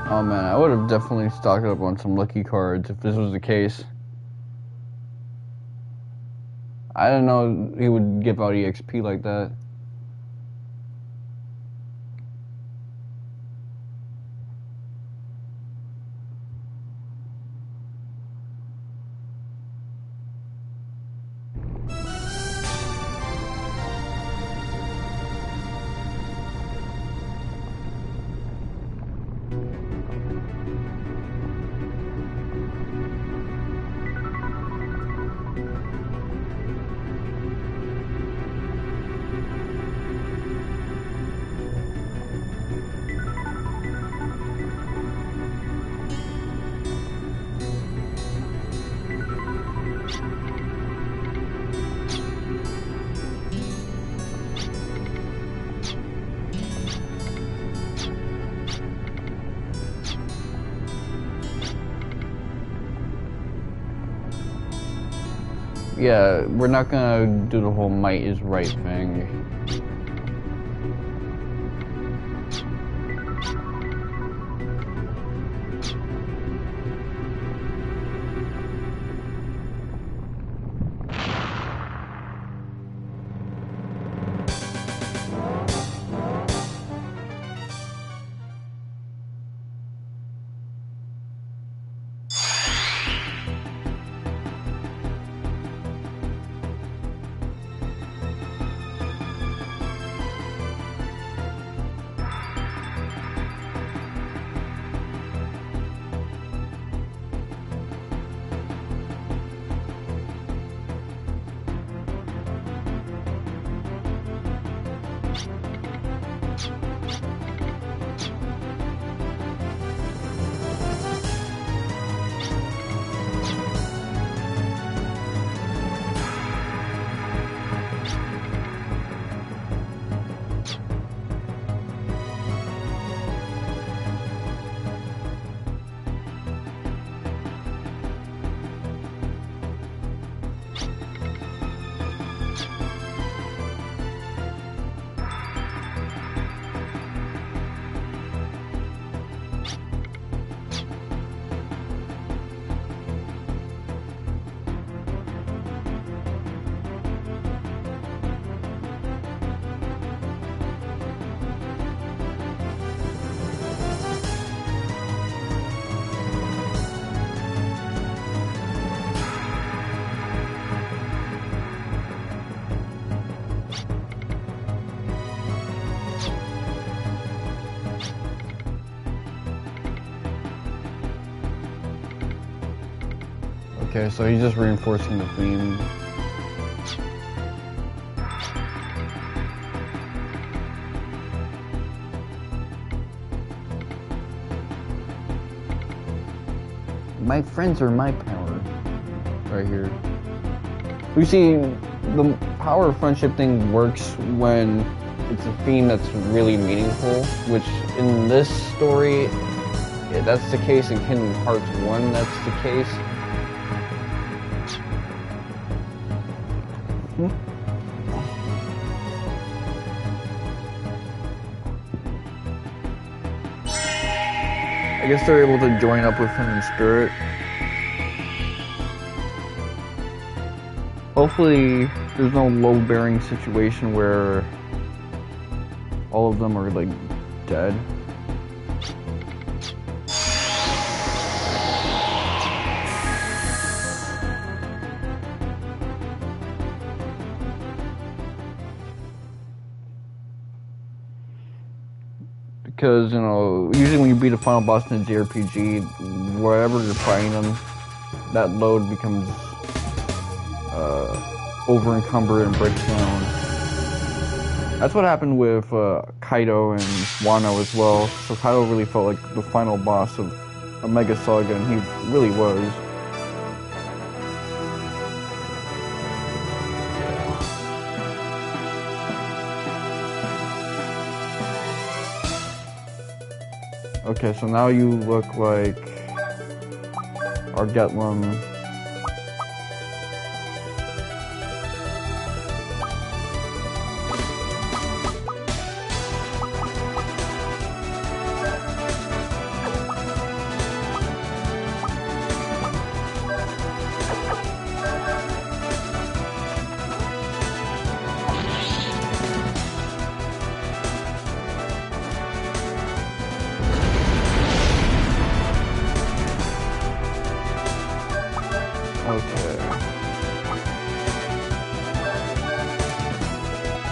Speaker 1: Oh man, I would have definitely stocked up on some lucky cards if this was the case. I didn't know he would give out EXP like that. Yeah, we're not gonna do the whole might is right thing. Okay, so he's just reinforcing the theme. My friends are my power. Right here. We see the power of friendship thing works when it's a theme that's really meaningful, which in this story, that's the case. In Kingdom Hearts 1, that's the case. I guess they're able to join up with him in spirit. Hopefully, there's no load-bearing situation where all of them are, like, dead. Because, you know, usually when you beat a final boss in a JRPG, wherever you're fighting them, that load becomes over-encumbered and breaks down. That's what happened with Kaido and Wano as well. So Kaido really felt like the final boss of a Mega Saga, and he really was. Okay, so now you look like Argetlahm. Okay.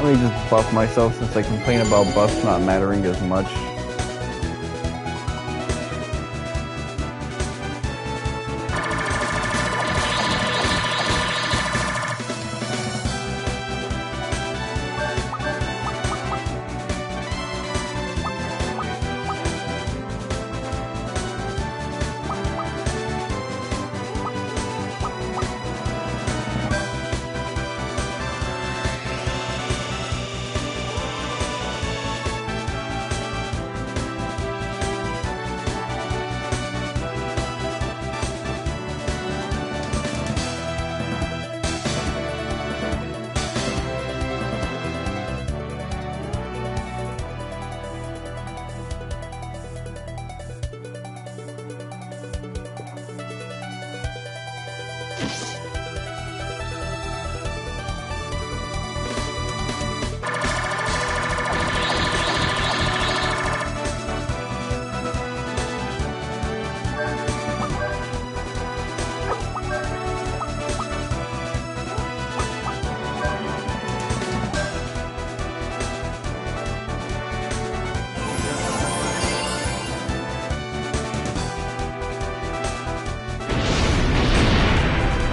Speaker 1: Let me just buff myself since I complain about buffs not mattering as much.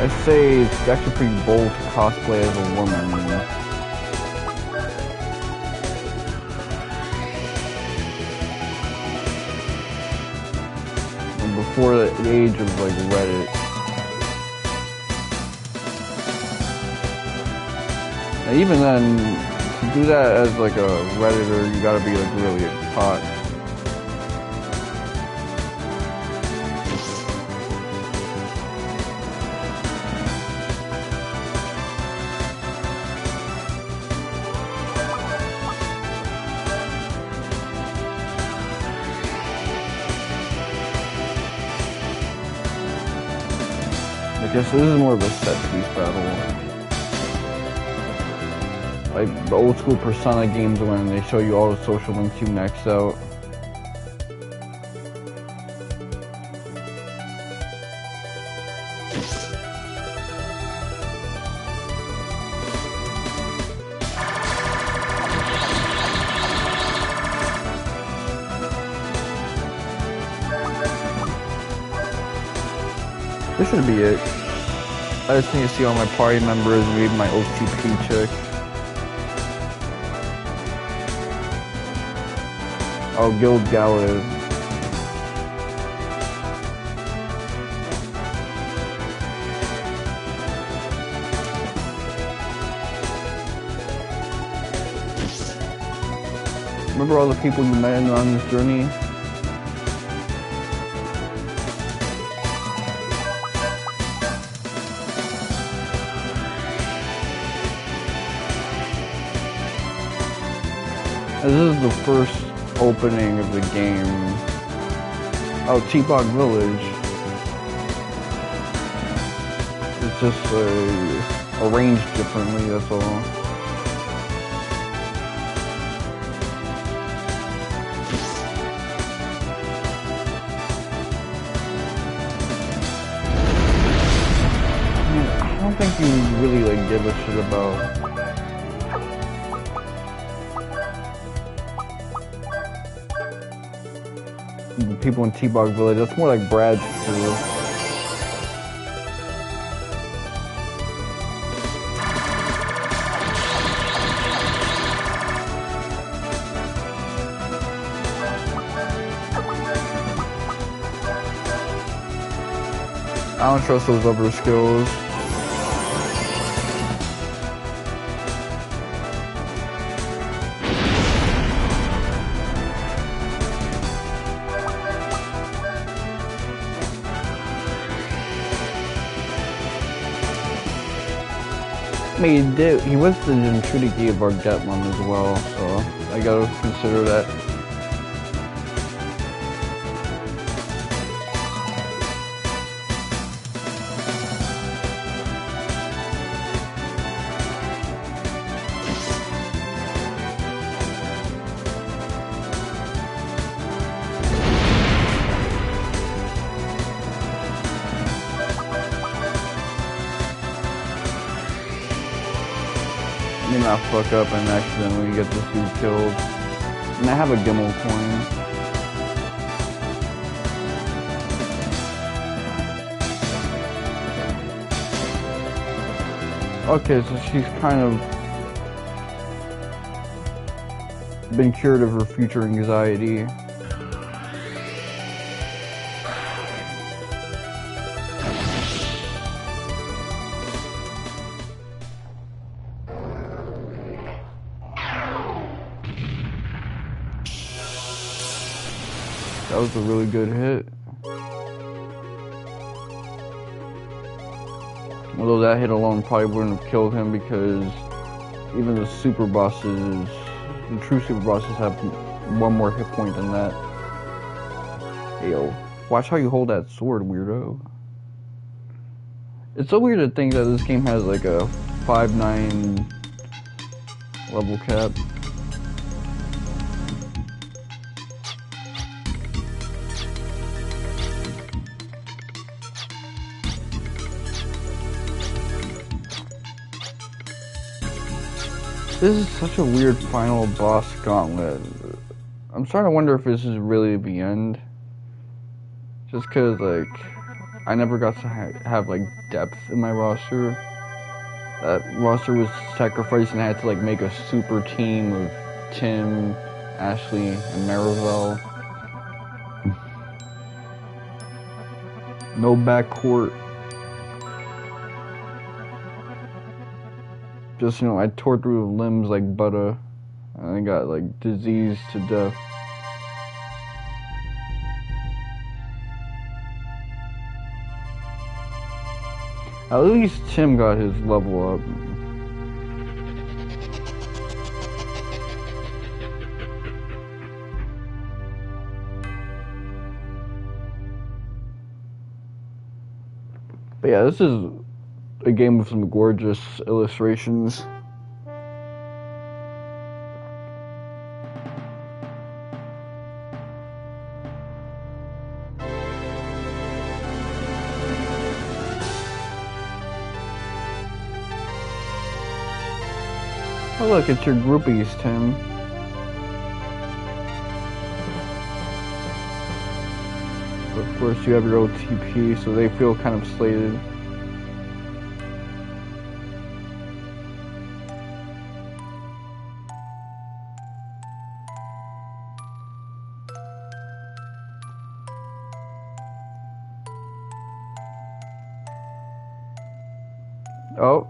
Speaker 1: I'd say it's actually pretty bold to cosplay as a woman. And before the age of like Reddit. And even then, to do that as like a Redditor, you gotta be like really hot. I guess this is more of a set-piece battle. Like the old school Persona games when they show you all the social links you maxed out. This should be it. I just need to see all my party members, read my OTP check. Oh, Guild Gala. Remember all the people you met on this journey? This is the first opening of the game. Oh, T-Bog Village. It's just arranged differently, that's all. I don't think you really like give a shit about the people in T-Bog Village. That's more like Brad's crew. I don't trust those upper skills. I mean, he was the Gentrudiki of Argetlahm as well, so I gotta consider that. me not fuck up and accidentally get this dude killed. And I have a Gimmel coin. Okay, so she's kind of been cured of her future anxiety. That was a really good hit. Although that hit alone probably wouldn't have killed him, because even the super bosses, the true super bosses, have one more hit point than that. Hey, yo, watch how you hold that sword, weirdo. It's so weird to think that this game has like a 5-9 level cap. This is such a weird final boss gauntlet. I'm starting to wonder if this is really the end. Just cause like, I never got to have like depth in my roster. That roster was sacrificed and I had to like make a super team of Tim, Ashley, and Marivelle. No backcourt. Just, you know, I tore through limbs like butter, and I got, like, diseased to death. At least Tim got his level up. But yeah, this is a game with some gorgeous illustrations. Oh look, it's your groupies, Tim. Of course you have your OTP, so they feel kind of slated. Oh.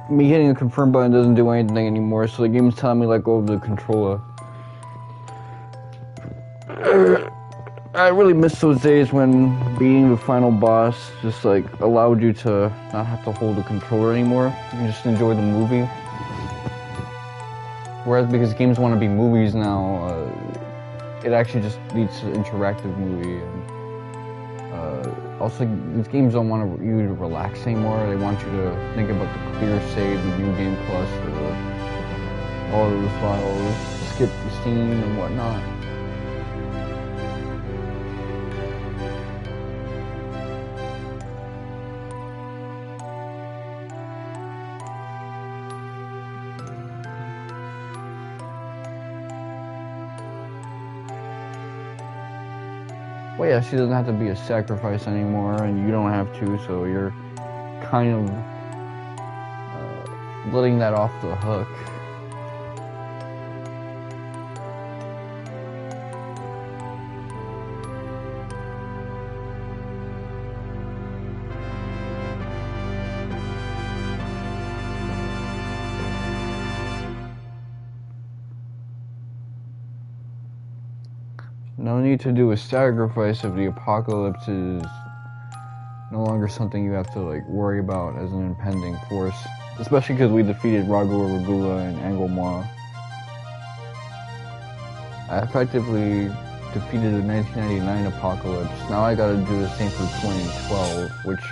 Speaker 1: Me hitting a confirm button doesn't do anything anymore, so the game's telling me let go of the controller. I really miss those days when beating the final boss just like allowed you to not have to hold the controller anymore. You can just enjoy the movie. Whereas because games want to be movies now, it actually just leads to an interactive movie. Also, these games don't want you to relax anymore. They want you to think about the clear save, the new game plus, all those files, skip the scene and whatnot. Well, yeah, she doesn't have to be a sacrifice anymore, and you don't have to, so you're kind of letting that off the hook. No need to do a sacrifice if the apocalypse is no longer something you have to like worry about as an impending force. Especially because we defeated Ragula, Regula, and Anglemois. I effectively defeated the 1999 apocalypse. Now I gotta do the same for 2012, which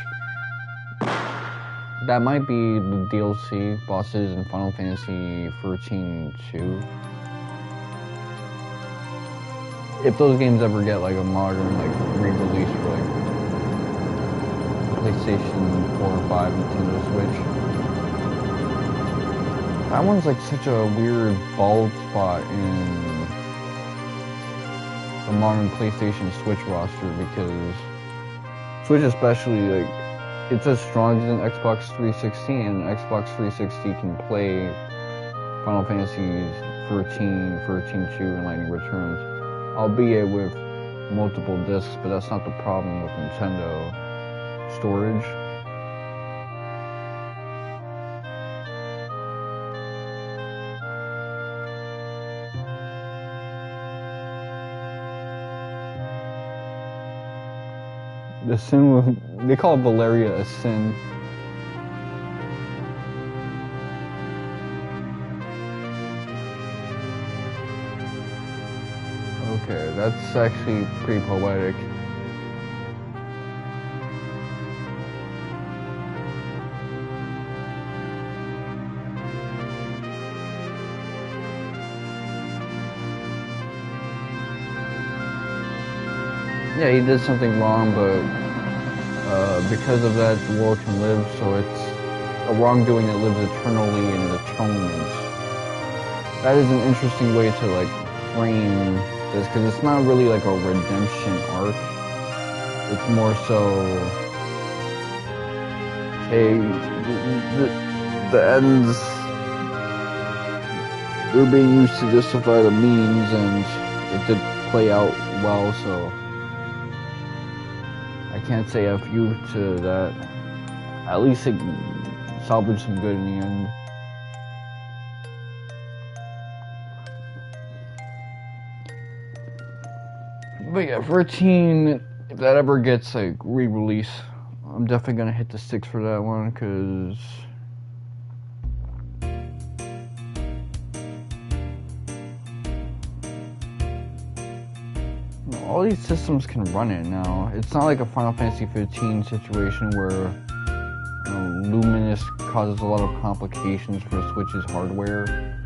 Speaker 1: that might be the DLC bosses in Final Fantasy 13-2. If those games ever get like a modern like re-release for like PlayStation 4 or 5, Nintendo Switch. That one's like such a weird bald spot in the modern PlayStation Switch roster, because Switch especially, like, it's as strong as an Xbox 360, and Xbox 360 can play Final Fantasy 13, 13-2, and Lightning Returns, albeit with multiple discs, but that's not the problem with Nintendo storage. The sin with, they call Valeria a sin. Okay, that's actually pretty poetic. Yeah, he did something wrong, but because of that, the world can live, so it's a wrongdoing that lives eternally in atonement. That is an interesting way to, like, frame this, because it's not really like a redemption arc. It's more so, hey, the ends, they're being used to justify the means, and it did play out well, so I can't say F you to that. At least it salvaged some good in the end. But yeah, 13, if that ever gets like re-release, I'm definitely gonna hit the sticks for that one, cause all these systems can run it now. It's not like a Final Fantasy 15 situation where, you know, Luminous causes a lot of complications for Switch's hardware.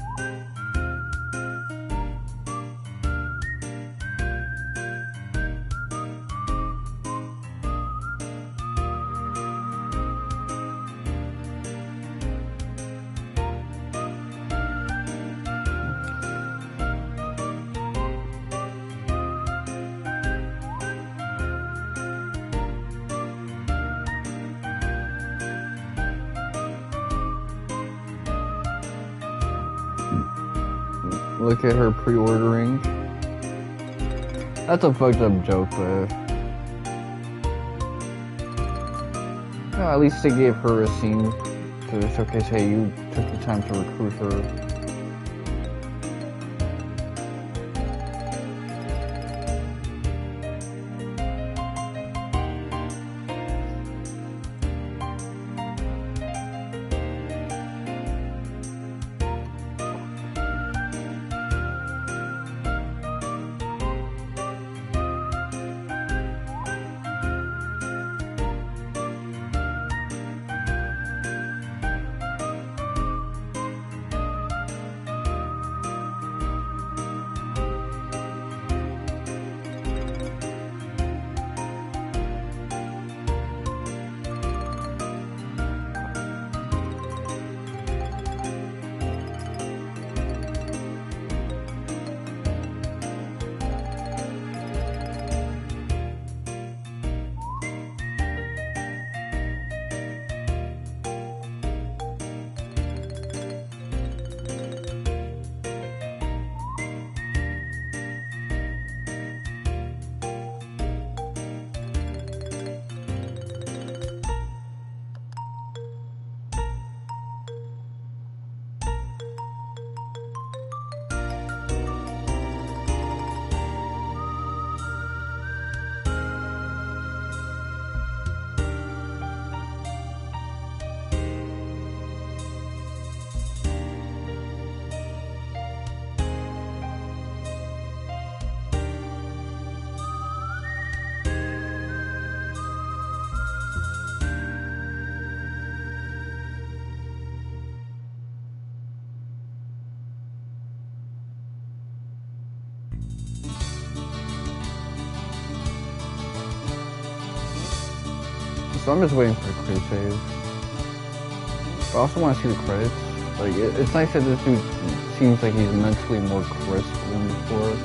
Speaker 1: Look at her pre-ordering. That's a fucked up joke, but you know, at least they gave her a scene to showcase, hey, you took the time to recruit her. So I'm just waiting for the credit save. I also want to see the credits. Like, it's nice that this dude seems like he's mentally more crisp than before.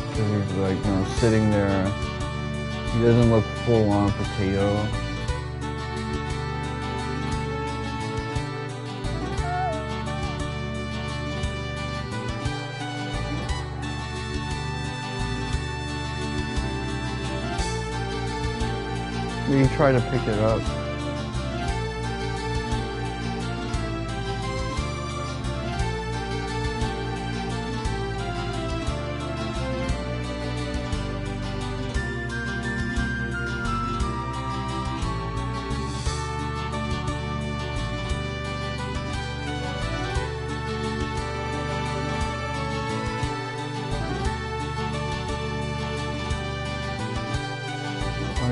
Speaker 1: Because he's like, you know, sitting there. He doesn't look full on potato. You try to pick it up.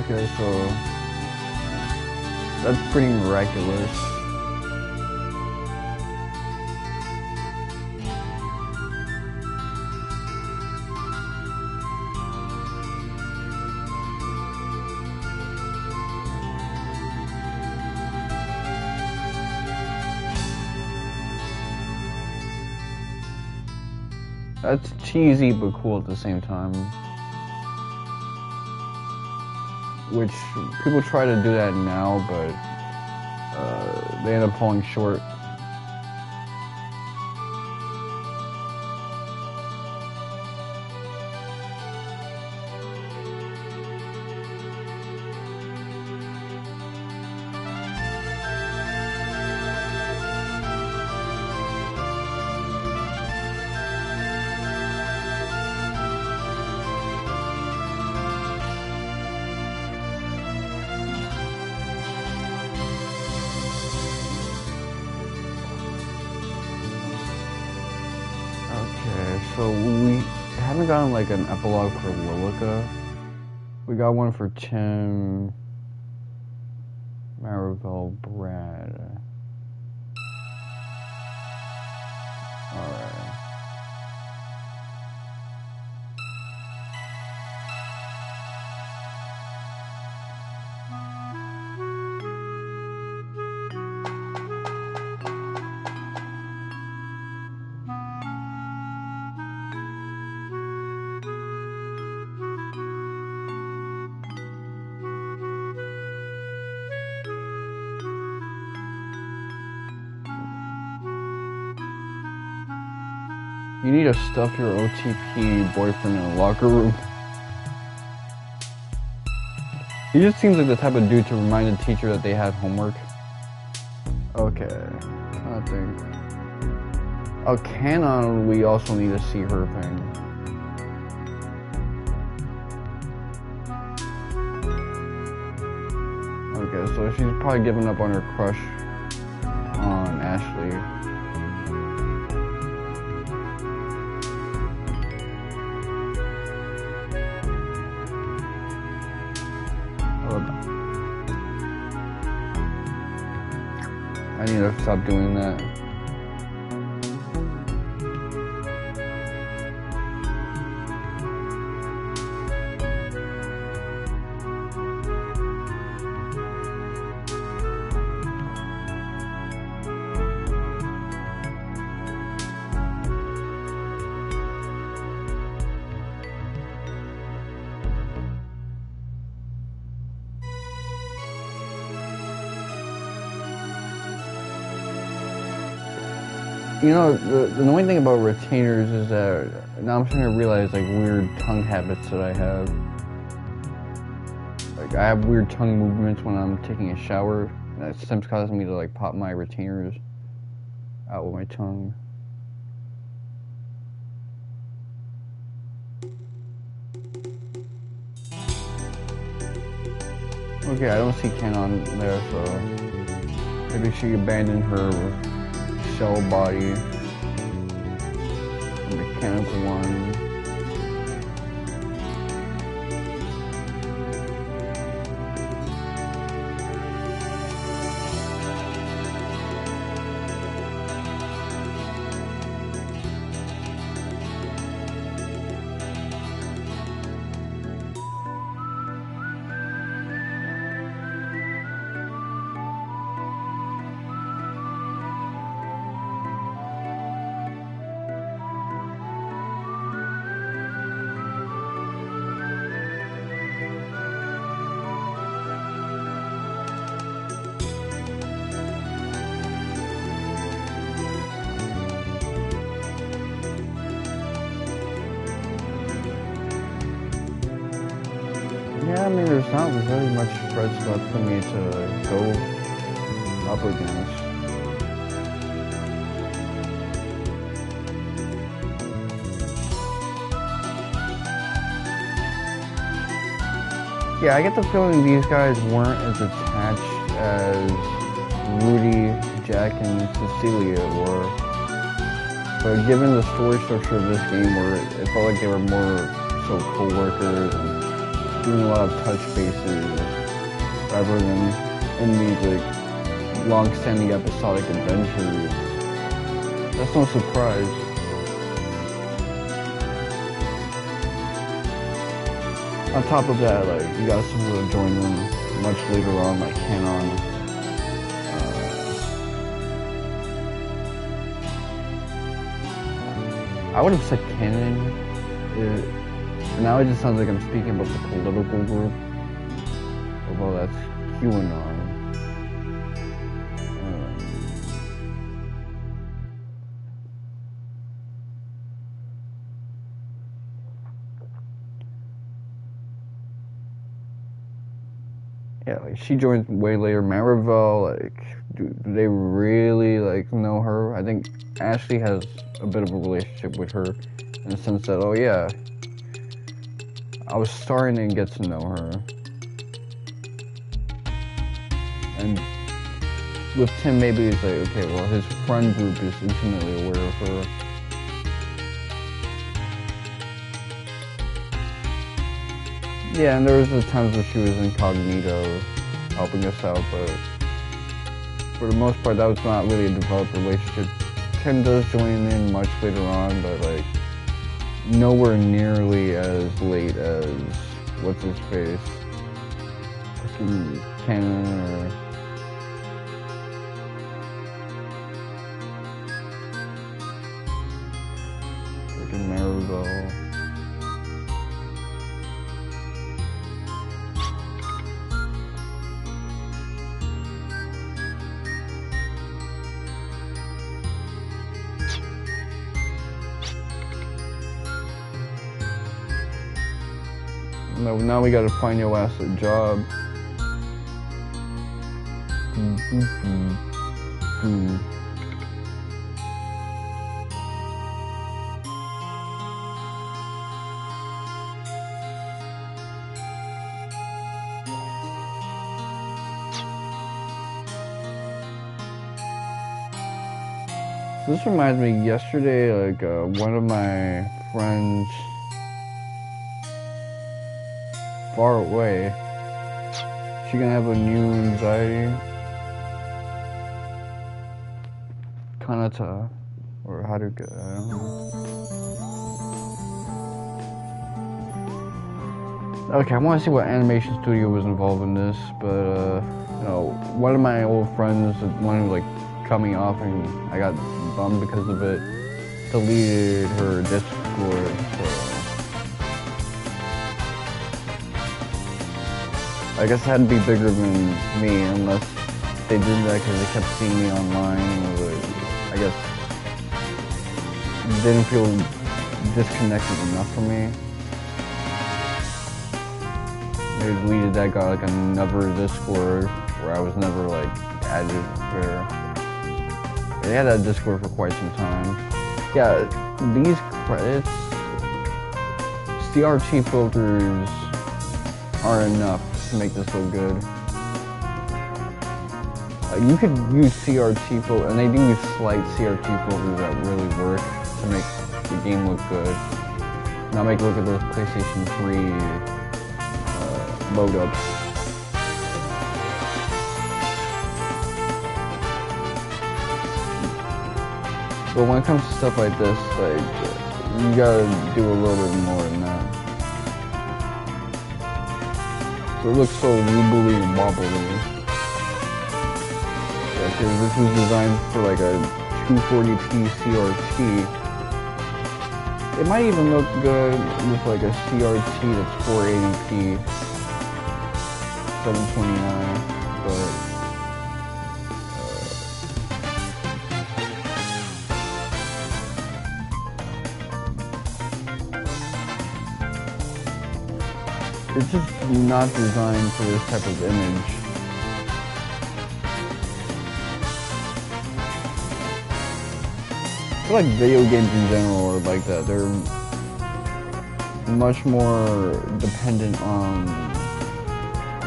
Speaker 1: Okay, so that's pretty miraculous. That's cheesy but cool at the same time. Which people try to do that now, but they end up falling short. So we haven't gotten like an epilogue for Lilica. We got one for Tim, Maribel, Brad. Alright. You need to stuff your OTP boyfriend in a locker room. He just seems like the type of dude to remind the teacher that they had homework. Okay, nothing. Arcana, we also need to see her thing. Okay, so she's probably giving up on her crush on Ashley. I need to stop doing that. You know, the annoying thing about retainers is that now I'm starting to realize like weird tongue habits that I have. Like I have weird tongue movements when I'm taking a shower. That sometimes causes me to like pop my retainers out with my tongue. Okay, I don't see Canon there, so maybe she abandoned her shell body, the mechanical one. I mean, there's not really much threats left for me to go up against. Yeah, I get the feeling these guys weren't as attached as Rudy, Jack, and Cecilia were. But given the story structure of this game, where it felt like they were more so co-workers and doing a lot of touch bases rather than in these like long-standing episodic adventures, that's no surprise. On top of that, like, you got some who join them much later on, like Canon. I would have said Canon. Now it just sounds like I'm speaking about the political group. Although that's QAnon. Yeah, like she joined way later. Maribel, like, do they really like know her? I think Ashley has a bit of a relationship with her in the sense that, oh yeah, I was starting to get to know her. And with Tim, maybe it's like, okay, well, his friend group is intimately aware of her. Yeah, and there was the times where she was incognito, helping us out, but for the most part, that was not really a developed relationship. Tim does join in much later on, but like nowhere nearly as late as what's his face, fucking Canon or. Freaking Maribel. Now we gotta find your ass a job. So this reminds me, yesterday, like, one of my friends far away, she gonna have a new anxiety, kanata, or haruka, I don't know. Okay, I want to see what animation studio was involved in this, but you know, one of my old friends, the one who like cut me off and I got bummed because of it, deleted her Discord, so I guess it had to be bigger than me, unless they did that because they kept seeing me online, or I guess didn't feel disconnected enough from me. They deleted that, got like another Discord where I was never like added there. They had that Discord for quite some time. Yeah, these credits, CRT filters are enough to make this look good. You could use CRT filters, and they do use slight CRT filters that really work to make the game look good. Now make a look at those PlayStation 3 load ups. But when it comes to stuff like this, like, you gotta do a little bit more than that. So it looks so wobbly and wobbly. Yeah, because this was designed for like a 240p CRT. It might even look good with like a CRT that's 480p, 729, but It's just not designed for this type of image. I feel like video games in general are like that. They're much more dependent on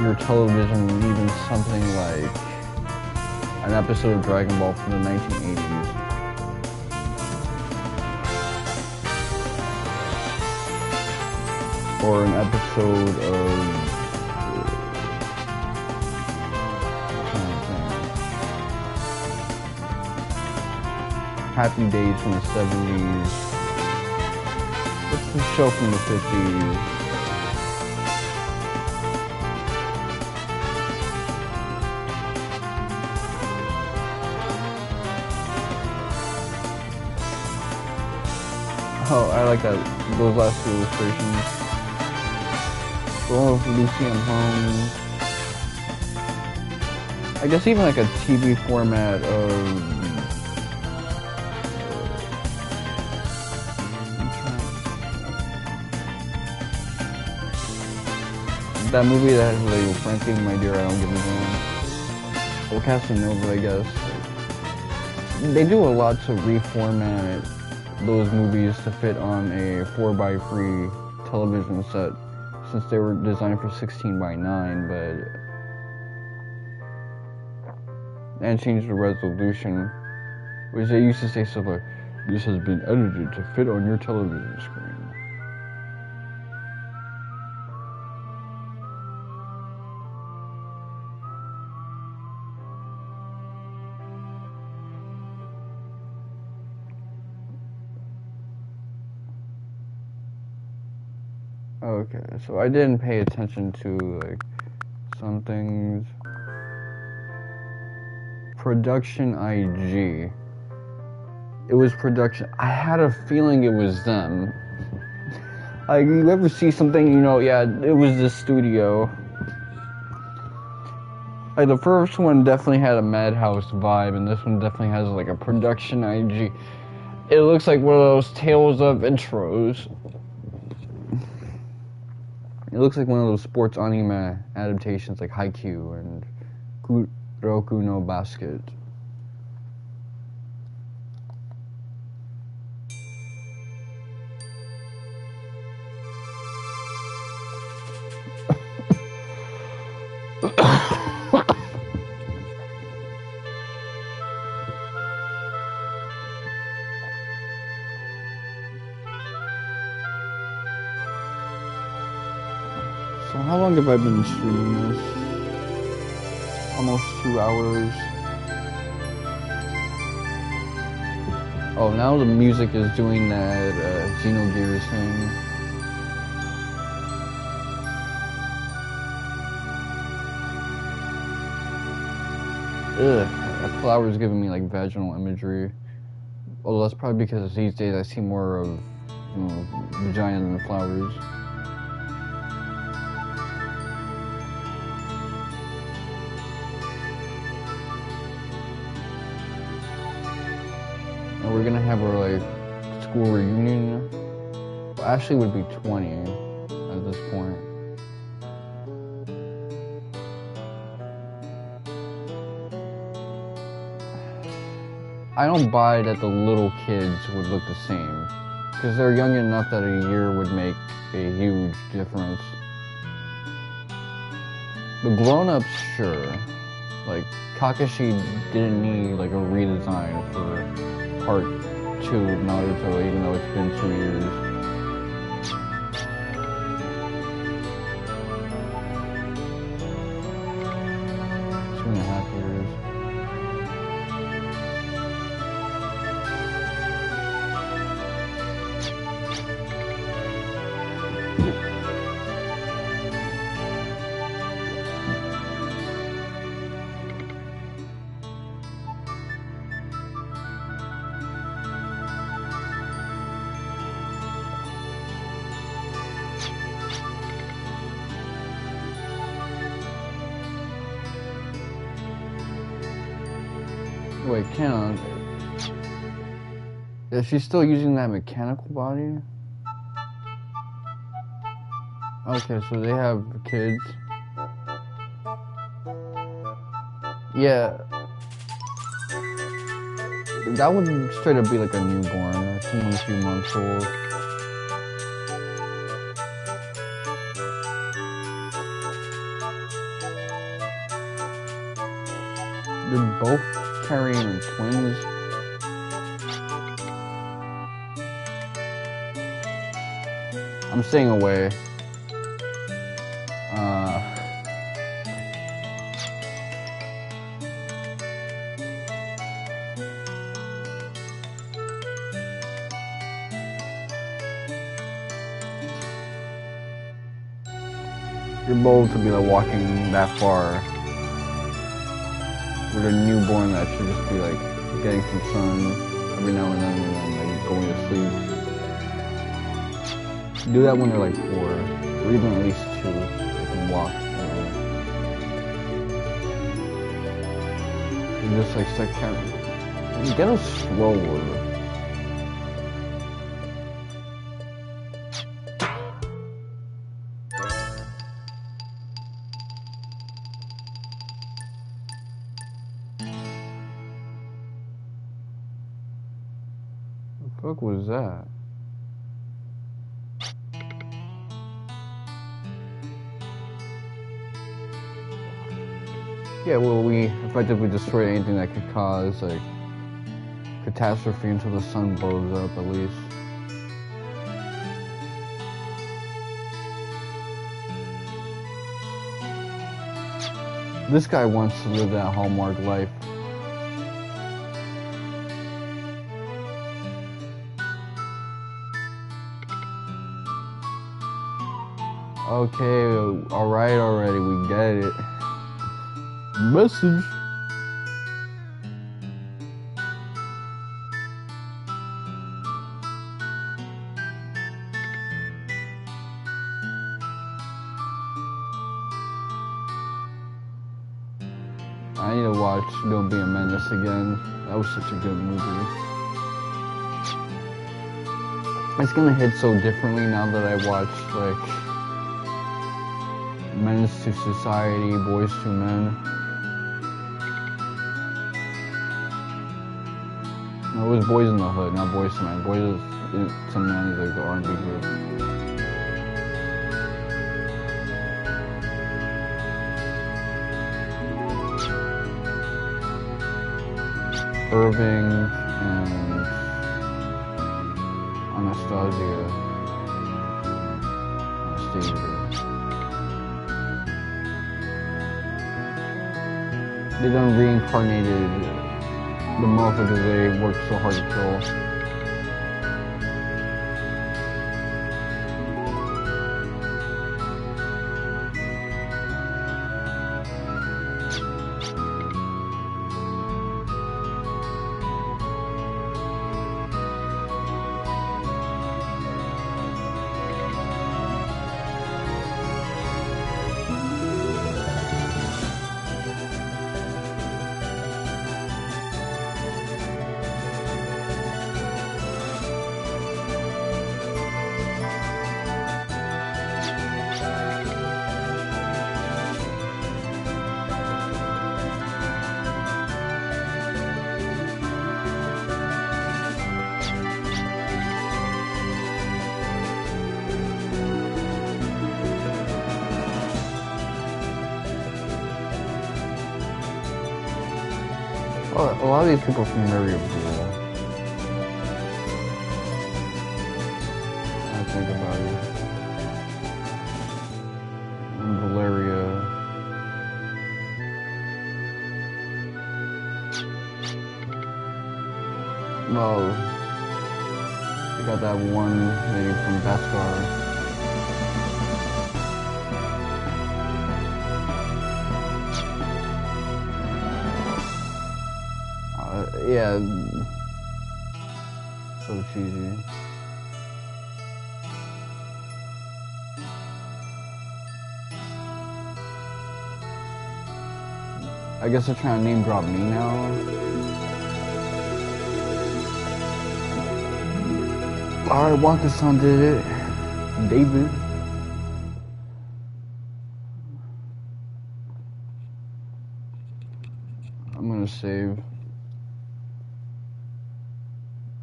Speaker 1: your television than even something like an episode of Dragon Ball from the 1980s. Or an episode of Happy Days from the 70s. What's the show from the 50s? Oh, I like that. Those last two illustrations. The one with Lucy and Holmes. I guess even like a TV format of that movie that has like Frankie, My Dear, I Don't Give a Damn. Or Casanova, I guess. They do a lot to reformat those movies to fit on a 4x3 television set, since they were designed for 16:9, and change the resolution, which they used to say stuff like, "This has been edited to fit on your television screen." Okay, so I didn't pay attention to like some things. Production IG. It was production. I had a feeling it was them. Like, you ever see something, you know, yeah, it was the studio. Like, the first one definitely had a Madhouse vibe, and this one definitely has like a production IG. It looks like one of those Tales of intros. It looks like one of those sports anime adaptations like Haikyuu and Kuroko no Basket. So how long have I been streaming this? Almost 2 hours. Oh, now the music is doing that Xenogears thing. Ugh, that flower is giving me like vaginal imagery. Although that's probably because these days I see more of, you know, vagina than flowers. And we're gonna have our like school reunion. Well, Ashley would be 20 at this point. I don't buy that the little kids would look the same, because they're young enough that a year would make a huge difference. The grown-ups, sure. Like, Kakashi didn't need like a redesign for part 2 of Naruto, even though it's been 2 years. 2.5 years. Wait, Canon, is she still using that mechanical body? Okay, so they have kids. Yeah. That would straight up be like a newborn, or someone a few months old. They're both carrying twins. I'm staying away. You're bold to be like walking that far with a newborn that should just be like getting some sun every now and then like going to sleep. Do that when they're like 4, or even at least 2. They can walk. You just like start carrying. Get a stroller. The fuck was that? Yeah, well, we effectively destroyed anything that could cause like catastrophe until the sun blows up, at least. This guy wants to live that Hallmark life. Okay, alright already, we get it. Message. I need to watch Don't Be a Menace again. That was such a good movie. It's gonna hit so differently now that I watched like Menace to Society, Boys to Men. No, it was Boys in the Hood, not Boys to Men. Boys to Men is like the R&B group. Irving and Anastasia. They done reincarnated the motherfuckers they worked so hard to kill. A lot of these people from Mariupol. I think about it. And Valeria. Oh, you got that one lady from Beskar. Yeah, so cheesy. I guess they're trying to name drop me now. Alright, Waka-san did it. David. I'm gonna save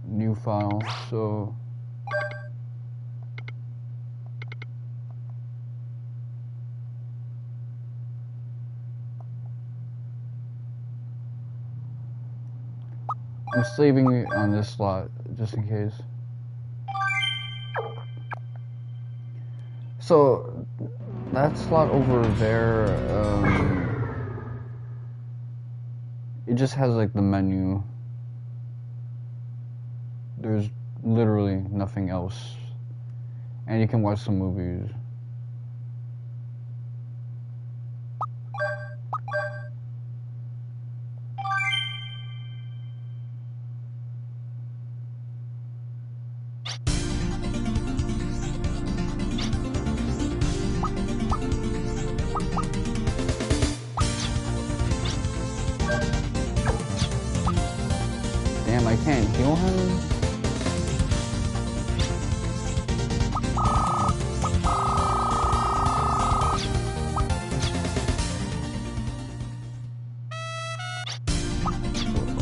Speaker 1: new file. So I'm saving it on this slot just in case. So that slot over there, it just has like the menu. There's literally nothing else, and you can watch some movies. Damn, I can't heal him?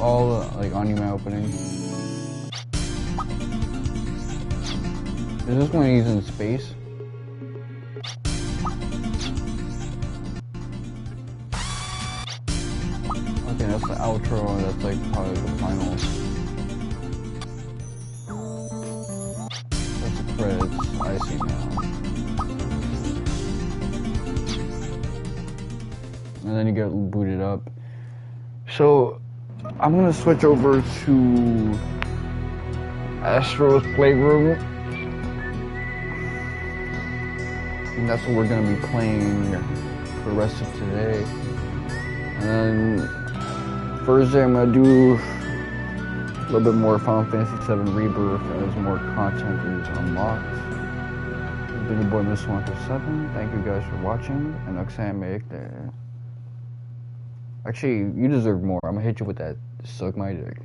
Speaker 1: All like anime opening. Is this when he's in space? Okay, that's the outro, and that's like probably the final. That's the credits. I see now. And then you get booted up. So I'm gonna switch over to Astro's Playroom, and that's what we're gonna be playing for the rest of today. And then Thursday I'm gonna do a little bit more Final Fantasy VII Rebirth as more content is unlocked. It's been your boy Mr. 147. Thank you guys for watching, and Oksana there. Actually, you deserve more. I'm gonna hit you with that suck my dick.